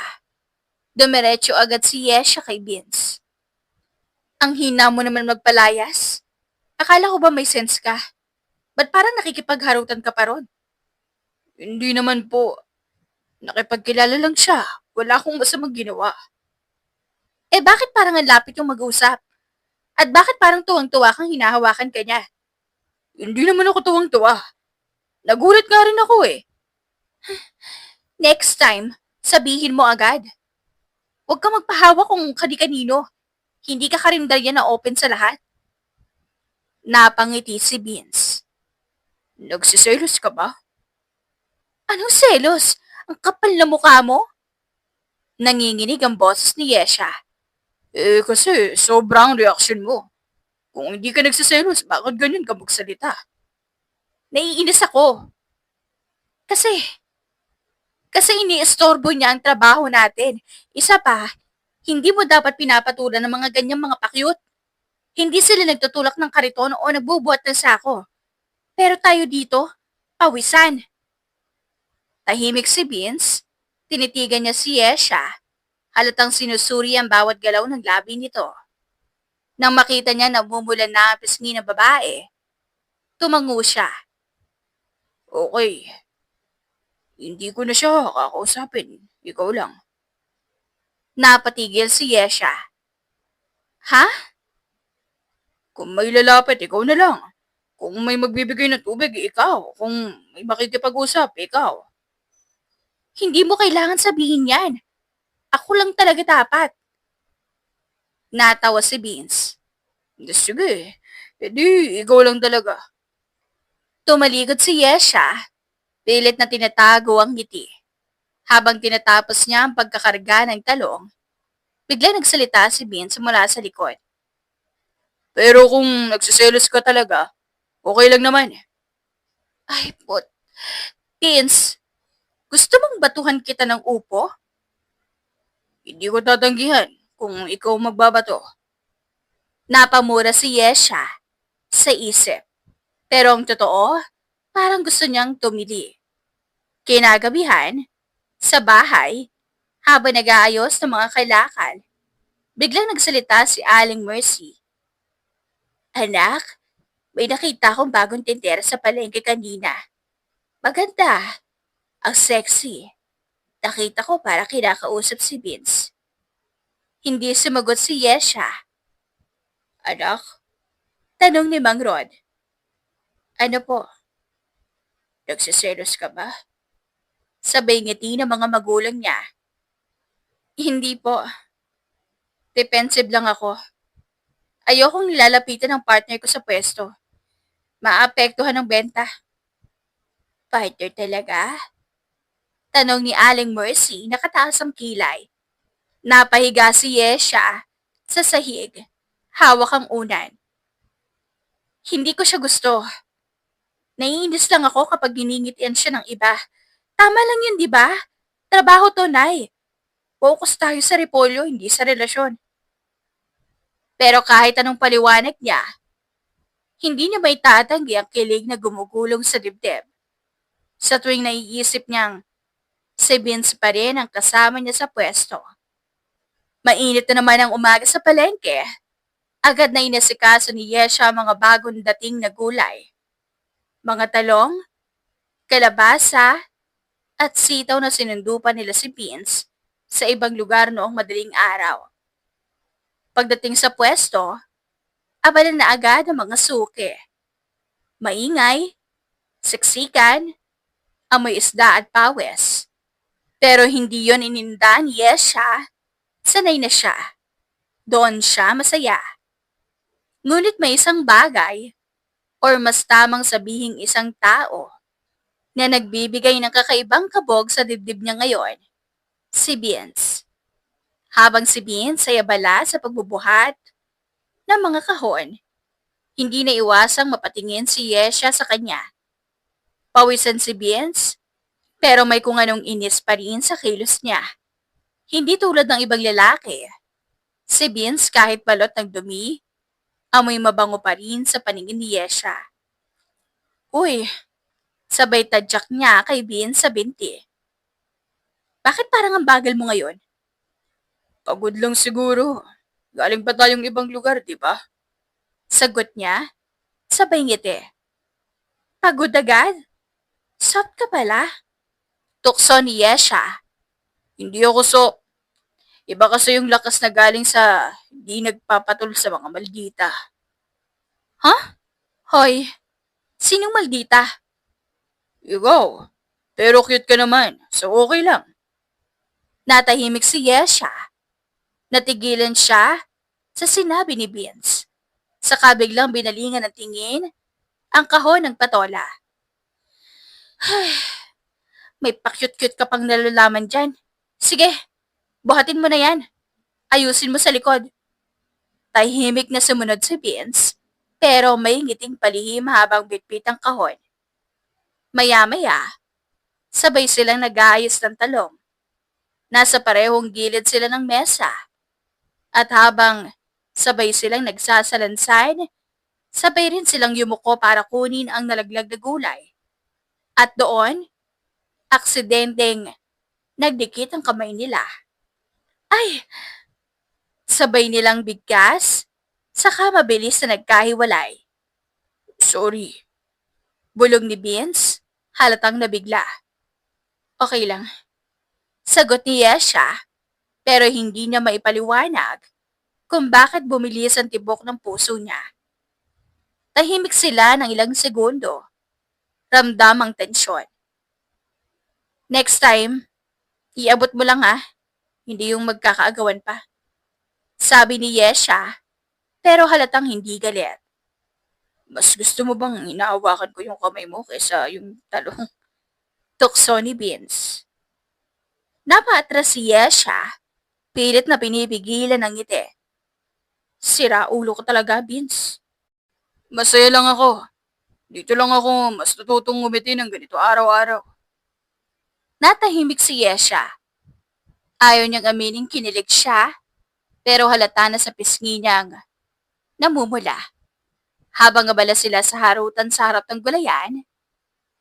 dumiretso agad si Yesha kay Vince. Ang hina mo naman magpalayas. Akala ko ba may sense ka? Ba't parang nakikipagharutan ka pa ron? Hindi naman po. Nakipagkilala lang siya. Wala akong masamang ginawa. Eh bakit parang ang lapit yung mag-usap? At bakit parang tuwang-tuwa kang hinahawakan ka niya? Hindi naman ako tuwang-tuwa. Nagulat nga rin ako eh. Next time, sabihin mo agad. Huwag ka magpahawa kung kani-kanino. Hindi ka karinderya na open sa lahat. Napangiti si Vince. Nagsiselos ka ba? Anong selos? Ang kapal na mukha mo? Nanginginig ang boses ni Yesha. Eh kasi sobrang reaksyon mo. Kung hindi ka nagsiselos, bakit ganyan ka magsalita? Naiinis ako. Kasi, kasi iniistorbo niya ang trabaho natin. Isa pa, hindi mo dapat pinapatulan ng mga ganyang mga pakyut. Hindi sila nagtutulak ng kariton o nagbubuhat ng sako. Pero tayo dito, pawisan. Tahimik si Vince, tinitigan niya si Yesha, halatang sinusuri ang bawat galaw ng labi nito. Nang makita niya na bumulan na ang pisngi ng babae, tumango siya. Okay, hindi ko na siya kakausapin. Ikaw lang. Napatigil si Yesha. Ha? Kung may lalapit, ikaw na lang. Kung may magbibigay ng tubig, ikaw. Kung may makikipag-usap, ikaw. Hindi mo kailangan sabihin yan. Ako lang talaga dapat. Natawa si Beans. Sige, edi ikaw lang talaga. Tumalikod si Yesha, pilit na tinatago ang ngiti. Habang tinatapos niya ang pagkakarga ng talong, bigla nagsalita si Beans mula sa likod. Pero kung nagsiselos ka talaga, okay lang naman. Ay, pot. Beans, gusto mong batuhan kita ng upo? Hindi ko tatanggihan kung ikaw magbabato. Napamura si Yesha sa isip. Pero ang totoo, parang gusto niyang tumili. Kinagabihan, sa bahay, habang nag-aayos ng mga kailangan, biglang nagsalita si Aling Mercy. Anak, may nakita akong bagong tindera sa palengke kanina. Maganda. Ang sexy. Nakita ko para kinakausap si Vince. Hindi sumagot si Yesha. Anak? Tanong ni Mang Rod. Ano po? Nagsiselos ka ba? Sabay ngiti ng mga magulang niya. Hindi po. Defensive lang ako. Ayokong nilalapitan ng partner ko sa pwesto. Maapektuhan ng benta. Partner talaga? Tanong ni Aling Mercy, nakataas ang kilay. Napahiga si Yesha sa sahig. Hawak ang unan. Hindi ko siya gusto. Naiinis lang ako kapag giningitian siya ng iba. Tama lang yun, di ba? Trabaho to, Nay. Focus tayo sa repolyo, hindi sa relasyon. Pero kahit anong paliwanag niya, hindi niya may tatanggi ang kilig na gumugulong sa dibdib. Sa tuwing naiisip niyang si Vince pa rin ang kasama niya sa pwesto. Mainit na naman ang umaga sa palengke. Agad na inasikaso ni Yesha ang mga bagong dating na gulay. Mga talong, kalabasa, at sitaw na sinundupan nila si Vince sa ibang lugar noong madaling araw. Pagdating sa pwesto, abala na agad ang mga suki. Maingay, siksikan, amoy isda at pawis. Pero hindi yon ininda ni Yesha. Sanay na siya. Doon siya masaya. Ngunit may isang bagay, or mas tamang sabihing isang tao, na nagbibigay ng kakaibang kabog sa dibdib niya ngayon, si Vince. Habang si Vince ay abala sa pagbubuhat ng mga kahon, hindi na iwasang mapatingin si Yesha sa kanya. Pawisan si Vince, pero may kung anong inis pa rin sa kilos niya. Hindi tulad ng ibang lalaki. Si Vince kahit balot ng dumi, amoy mabango pa rin sa paningin ni Yesha. Uy, sabay tadyak niya kay Vince sa binti. Bakit parang ang bagal mo ngayon? Pagod lang siguro. Galing pa tayong ibang lugar, di ba? Sagot niya, sabay ngiti. Pagod agad? Soft ka pala? Tukso ni Yesha. Hindi ako so. Iba kasi yung lakas na galing sa hindi nagpapatul sa mga maldita. Ha? Hoy, sinong maldita? Ikaw. Pero cute ka naman, so okay lang. Natahimik si Yesha. Natigilan siya sa sinabi ni Vince. Saka biglang binalingan ng tingin ang kahon ng patola. May pa-cute-cute ka pang nalalaman dyan. Sige, buhatin mo na yan. Ayusin mo sa likod. Tahimik na sumunod si Vince, pero may ngiting palihim habang bitbit ang kahon. Maya-maya, sabay silang nag-aayos ng talong. Nasa parehong gilid sila ng mesa. At habang sabay silang nagsasalansay, sabay rin silang yumuko para kunin ang nalaglag na gulay. At doon, aksidenteng nagdikit ang kamay nila. Ay! Sabay nilang bigkas, saka mabilis na nagkahiwalay. Sorry. Bulong ni Vince, halatang nabigla. Okay lang. Sagot ni Yesha, pero hindi niya maipaliwanag kung bakit bumilis ang tibok ng puso niya. Tahimik sila ng ilang segundo. Ramdam ang tensyon. Next time, iabot mo lang ha, hindi yung magkakaagawan pa. Sabi ni Yesha, pero halatang hindi galit. Mas gusto mo bang inahawakan ko yung kamay mo kaysa yung talong? Tukso ni Vince. Napaatras si Yesha, pilit na pinipigilan ng ngiti. Sira ulo ko talaga, Vince. Masaya lang ako. Dito lang ako mas natutong ngumiti ng ganito araw-araw. Natahimik si Yesha. Ayaw niyang aminin kinilig siya, pero halata na sa pisngi niyang namumula. Habang abala sila sa harutan sa harap ng gulayan,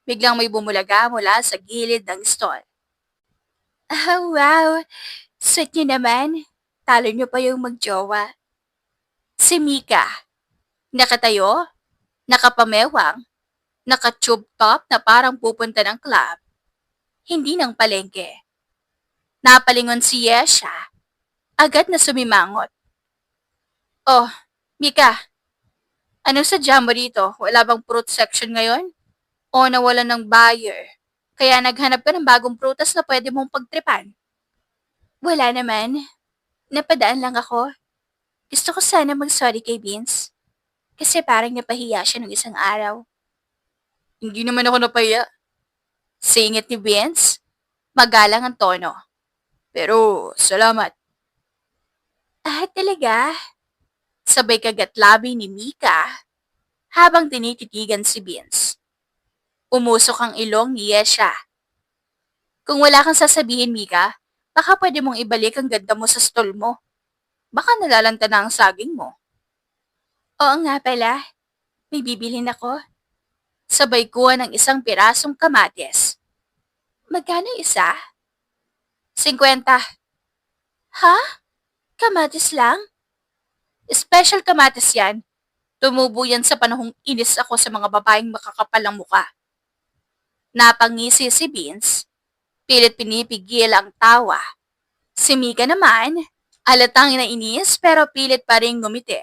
biglang may bumulaga mula sa gilid ng stall. Oh, wow! Sweet niyo naman. Talo niyo pa yung magjowa. Si Mika. Nakatayo, nakapamewang, naka-tube top na parang pupunta ng club. Hindi ng palengke. Napalingon si Yesha. Agad na sumimangot. Oh, Mika, ano sadya mo dito? Wala bang fruit section ngayon? O nawalan ng buyer? Kaya naghanap ka ng bagong prutas na pwede mong pagtripan? Wala naman. Napadaan lang ako. Gusto ko sana mag-sorry kay Vince. Kasi parang napahiya siya nung isang araw. Hindi naman ako napahiya. Singit ni Vince. Magalang ang tono. Pero, salamat. Ah, talaga? Sabay kagatlabi ni Mika habang tinititigan si Vince. Umusok ang ilong ni Yesha. Kung wala kang sasabihin, Mika, baka pwede mong ibalik ang ganda mo sa stall mo. Baka nalalanta na ang saging mo. Oo nga pala. May bibilhin ako. Sabay kuha ng isang pirasong kamatis. Magkano isa? 50. Ha? Kamatis lang? Special kamatis yan. Tumubo yan sa panahong inis ako sa mga babaeng makakapal ang muka. Napangisi si Vince. Pilit pinipigil ang tawa. Si Mika naman, alatang nainis pero pilit pa rin ngumiti.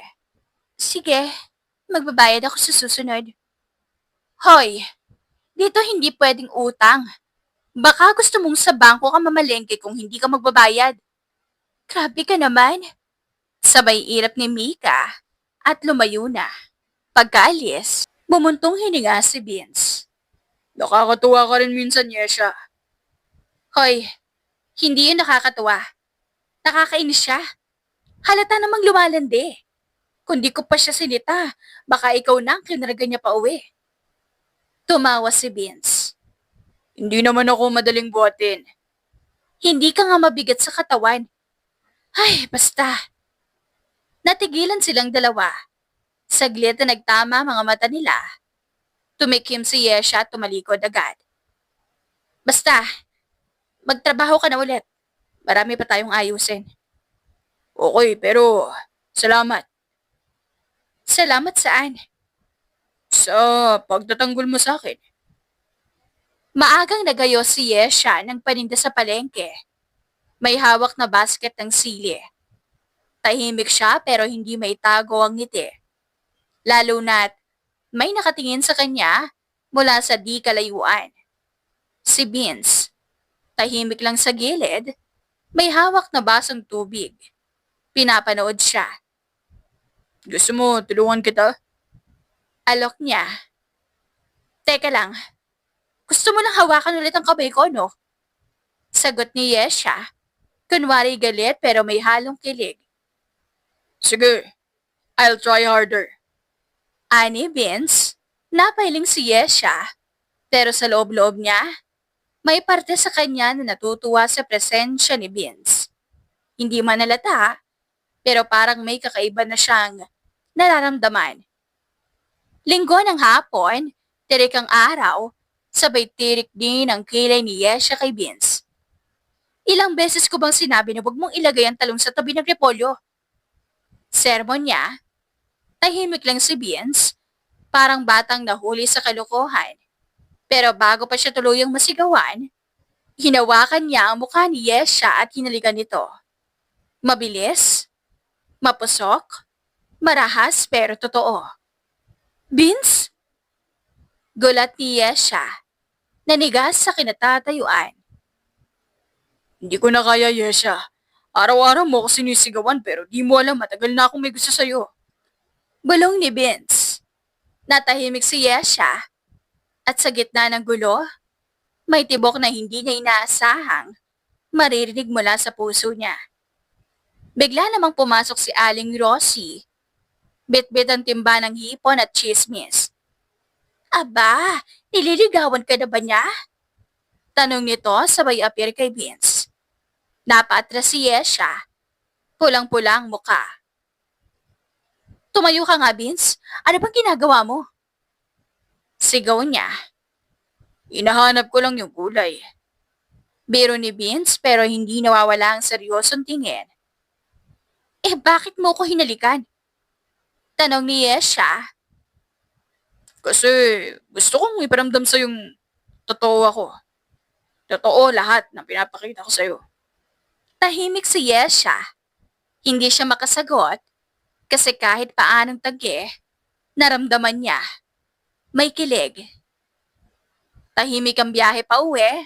Sige, magbabayad ako sa susunod. Hoy, dito hindi pwedeng utang. Baka gusto mong sa bangko ka mamalengke kung hindi ka magbabayad. Grabe ka naman. Sabay irap ni Mika at lumayo na. Pagkaalis, bumuntong hininga si Vince. Nakakatuwa ka rin minsan, Yesha. Hoy, hindi yun nakakatuwa. Nakakainis siya. Halata namang lumalandi. Kung di ko pa siya sinita, baka ikaw na ang kinarga niya pa uwi. Tumawa si Vince. Hindi naman ako madaling buhatin. Hindi ka nga mabigat sa katawan. Ay, basta. Natigilan silang dalawa. Saglit na nagtama mga mata nila. Tumikim si Yesha at tumalikod agad. Basta, magtrabaho ka na ulit. Marami pa tayong ayusin. Okay, pero salamat. Salamat saan? Sa pagtatanggol mo sa akin. Maagang nagayo si Yesha ng paninda sa palengke. May hawak na basket ng sili. Tahimik siya pero hindi maitago ang ngiti. Lalo na't may nakatingin sa kanya mula sa di kalayuan. Si Vince. Tahimik lang sa gilid, may hawak na basong tubig. Pinapanood siya. Gusto mo tulungan kita? Alok niya. Teka lang, gusto mo lang hawakan ulit ang kamay ko, no? Sagot ni Yesha. Kunwari galit pero may halong kilig. Sige, I'll try harder. Ani Vince, napailing si Yesha. Pero sa loob-loob niya, may parte sa kanya na natutuwa sa presensya ni Vince. Hindi man halata, pero parang may kakaiba na siyang nararamdaman. Linggo ng hapon, tirik ang araw, sabay tirik din ang kilay ni Yesha kay Vince. Ilang beses ko bang sinabi na huwag mong ilagay ang talong sa tabi ng repolyo? Sermon niya, tahimik lang si Vince, parang batang nahuli sa kalokohan. Pero bago pa siya tuluyang masigawan, hinawakan niya ang mukha ni Yesha at hinalikan nito. Mabilis, mapusok, marahas pero totoo. Vince? Gulat ni Yesha, nanigas sa kinatatayuan. Hindi ko na kaya, Yesha. Araw-araw mo ako sinisigawan pero di mo alam matagal na akong may gusto sa'yo. Bulong ni Vince. Natahimik si Yesha at sa gitna ng gulo, may tibok na hindi niya inaasahang maririnig mula sa puso niya. Bigla namang pumasok si Aling Rosie. Bit-bit ang timba ng hipon at chismis. Aba, nililigawan ka na ba niya? Tanong nito sabay appear kay Vince. Napaatras si Yesha. Pulang-pulang muka. Tumayo ka nga, Vince. Ano bang ginagawa mo? Sigaw niya. Inahanap ko lang yung gulay. Biro ni Vince pero hindi nawawala ang seryosong tingin. Bakit mo ko hinalikan? Tanong ni Yesha. Kasi gusto kong iparamdam sa yung totoo ako. Totoo lahat ng pinapakita ko sa'yo. Tahimik si Yesha. Hindi siya makasagot kasi kahit paanong tagye, naramdaman niya. May kilig. Tahimik ang biyahe pa uwi.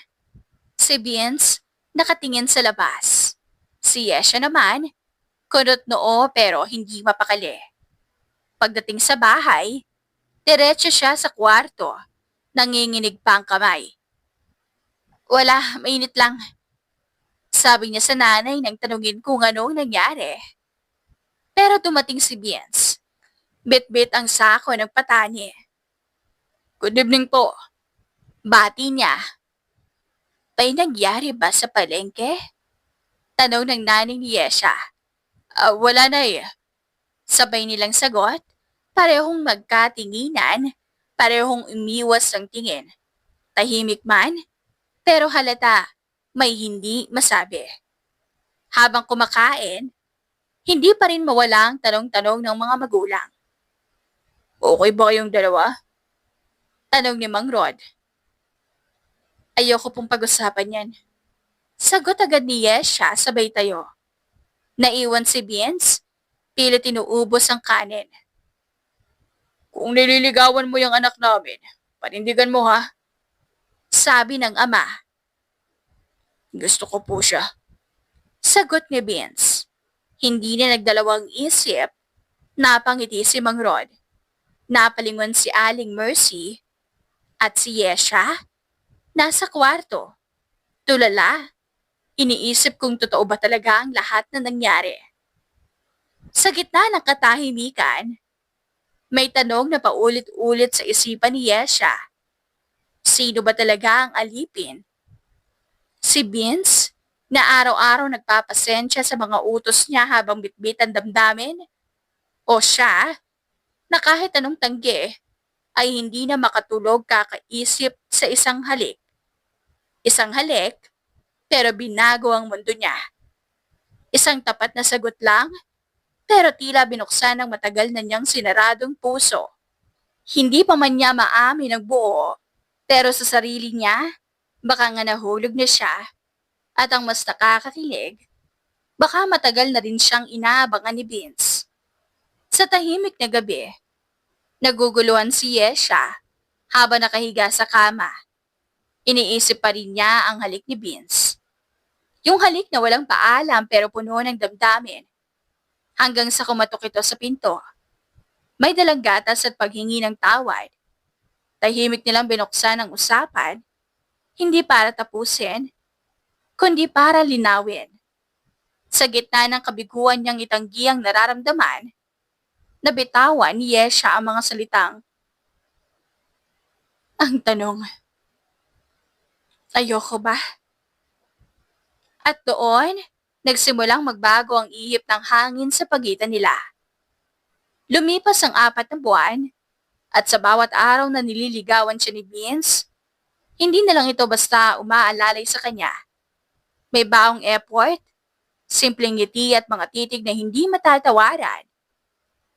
Si Vince nakatingin sa labas. Si Yesha naman, kunot noo pero hindi mapakali. Pagdating sa bahay, diretso siya sa kwarto. Nanginginig pa ang kamay. Wala, mainit lang. Sabi niya sa nanay nang tanungin kung anong nangyari. Pero dumating si Vince. Bit-bit ang sako ng patani. Good evening po. Bati niya. May nangyari ba sa palengke? Tanong ng nanay ni Yesha. Wala na eh. Sabay nilang sagot, parehong magkatinginan, parehong umiwas ang tingin. Tahimik man, pero halata may hindi masabi. Habang kumakain, hindi pa rin mawala ang tanong-tanong ng mga magulang. Okay ba kayong dalawa? Tanong ni Mang Rod. Ayoko pong pag-usapan yan. Sagot agad ni Yesha sabay tayo. Naiwan si Vince, pilit inuubos ang kanin. Kung nililigawan mo yung anak namin, panindigan mo ha? Sabi ng ama. Gusto ko po siya. Sagot ni Vince. Hindi na nagdalawang isip, napangiti si Mang Rod. Napalingon si Aling Mercy at si Yesha nasa kwarto. Tulala, iniisip kung totoo ba talaga ang lahat na nangyari. Sa gitna ng katahimikan, may tanong na paulit-ulit sa isipan ni Yesha. Sino ba talaga ang alipin? Si Vince, na araw-araw nagpapasensya sa mga utos niya habang bitbit ang damdamin? O siya, na kahit anong tanggi, ay hindi na makatulog kakaisip sa isang halik? Isang halik, pero binago ang mundo niya. Isang tapat na sagot lang, pero tila binuksan ng matagal na niyang sinaradong puso. Hindi pa man niya maamin ang buo, pero sa sarili niya, baka nga nahulog na siya. At ang mas nakakakilig, baka matagal na rin siyang inaabangan ni Vince. Sa tahimik na gabi, naguguluhan si Yesha habang nakahiga sa kama. Iniisip pa rin niya ang halik ni Vince. Yung halik na walang paalam pero puno ng damdamin. Hanggang sa kumatok ito sa pinto. May dalang gatas at paghingi ng tawad. Tahimik nilang binuksan ang usapan, hindi para tapusin, kundi para linawin. Sa gitna ng kabiguan niyang itanggi ang nararamdaman, nabitawan ni Yesha ang mga salitang, ang tanong, ayoko ba? At doon, nagsimulang magbago ang ihip ng hangin sa pagitan nila. Lumipas ang 4 na buwan, at sa bawat araw na nililigawan siya ni Vince, hindi na lang ito basta umaalalay sa kanya. May baong effort, simpleng ngiti at mga titig na hindi matatawaran.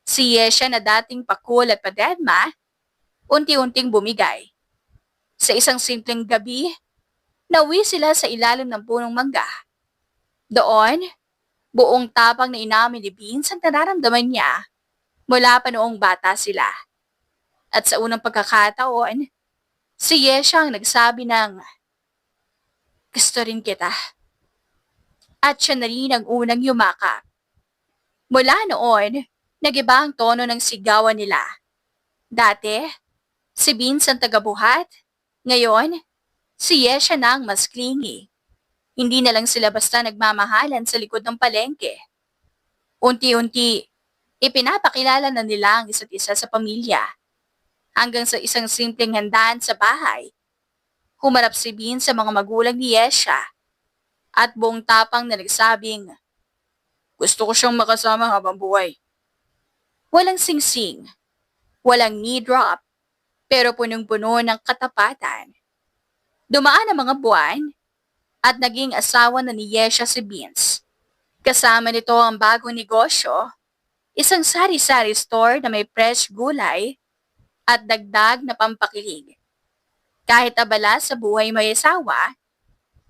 Si Yesha na dating pakul at padedma, unti-unting bumigay. Sa isang simpleng gabi, nauwi sila sa ilalim ng punong mangga. Doon, buong tapang na inamin ni Vince ang nararamdaman niya mula pa noong bata sila. At sa unang pagkakataon, si Yesha ang nagsabi ng, gusto rin kita. At siya na rin ang unang yumakap. Mula noon, nagiba ang tono ng sigawan nila. Dati, si Vince ang tagabuhat. Ngayon, si Yesha na ang mas clingy. Hindi na lang sila basta nagmamahalan sa likod ng palengke. Unti-unti, ipinapakilala na nila ang isa't isa sa pamilya. Hanggang sa isang simpleng handaan sa bahay, humarap si Vince sa mga magulang ni Yesha at buong tapang na nagsabing, gusto ko siyang makasama habang buhay. Walang singsing, walang knee drop, pero punong-puno ng katapatan. Dumaan ang mga buwan at naging asawa na ni Yesha si Vince. Kasama nito ang bagong negosyo, isang sari-sari store na may fresh gulay at dagdag na pampakilig. Kahit abala sa buhay may asawa,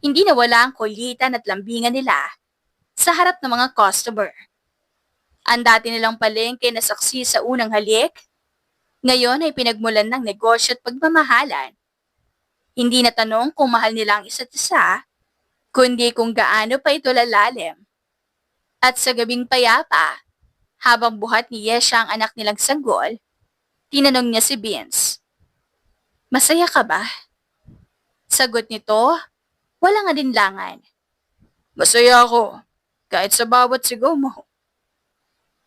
hindi nawala ang kulitan at lambingan nila sa harap ng mga customer. Ang dati nilang palengke na saksi sa unang halik, ngayon ay pinagmulan ng negosyo at pagmamahalan. Hindi na tanong kung mahal nila ang isa't isa, kundi kung gaano pa ito lalalim. At sa gabing payapa, habang buhat ni Yesha ang anak nilang sanggol, tinanong niya si Vince, masaya ka ba? Sagot nito, walang alinlangan. Masaya ako, kahit sa bawat sigaw mo.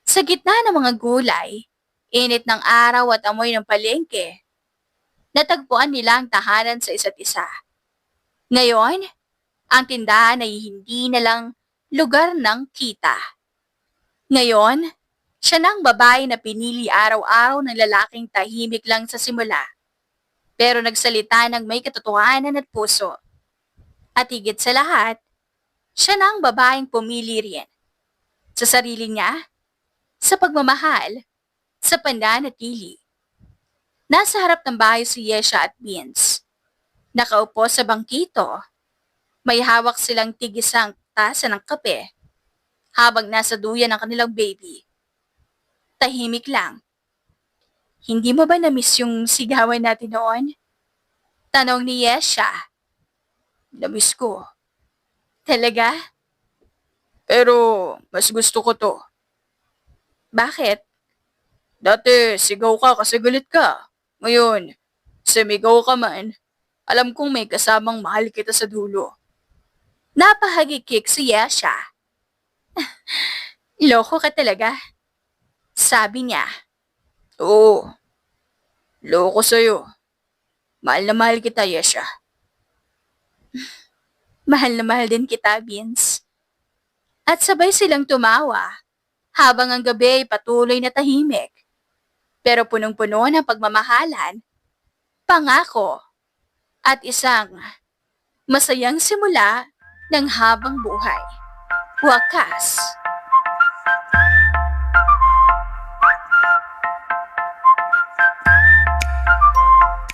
Sa gitna ng mga gulay, init ng araw at amoy ng palengke, natagpuan nila ang tahanan sa isa't isa. Ngayon, ang tindahan ay hindi na lang lugar ng kita. Ngayon, siya na ang babae na pinili araw-araw ng lalaking tahimik lang sa simula, pero nagsalita ng may katotohanan at puso. At higit sa lahat, siya na ang babaeng pumili rin. Sa sarili niya, sa pagmamahal, sa pananatili. Nasa harap ng bahay si Yesha at Vince. Nakaupo sa bangkito. May hawak silang tigisang tasa ng kape habang nasa duyan ng kanilang baby. Tahimik lang. Hindi mo ba na-miss yung sigawan natin noon? Tanong ni Yesha. Na-miss ko. Talaga? Pero mas gusto ko to. Bakit? Dati sigaw ka kasi galit ka. Ngayon, sumigaw ka man, alam kong may kasamang mahal kita sa dulo. Napahagikik si Yesha. Loko ka talaga, sabi niya. Oo, loko sa'yo. Mahal na mahal kita, Yesha. Mahal na mahal din kita, Vince. At sabay silang tumawa habang ang gabi ay patuloy na tahimik. Pero punong-puno ng pagmamahalan, pangako, at isang masayang simula ng habang buhay. Wakas.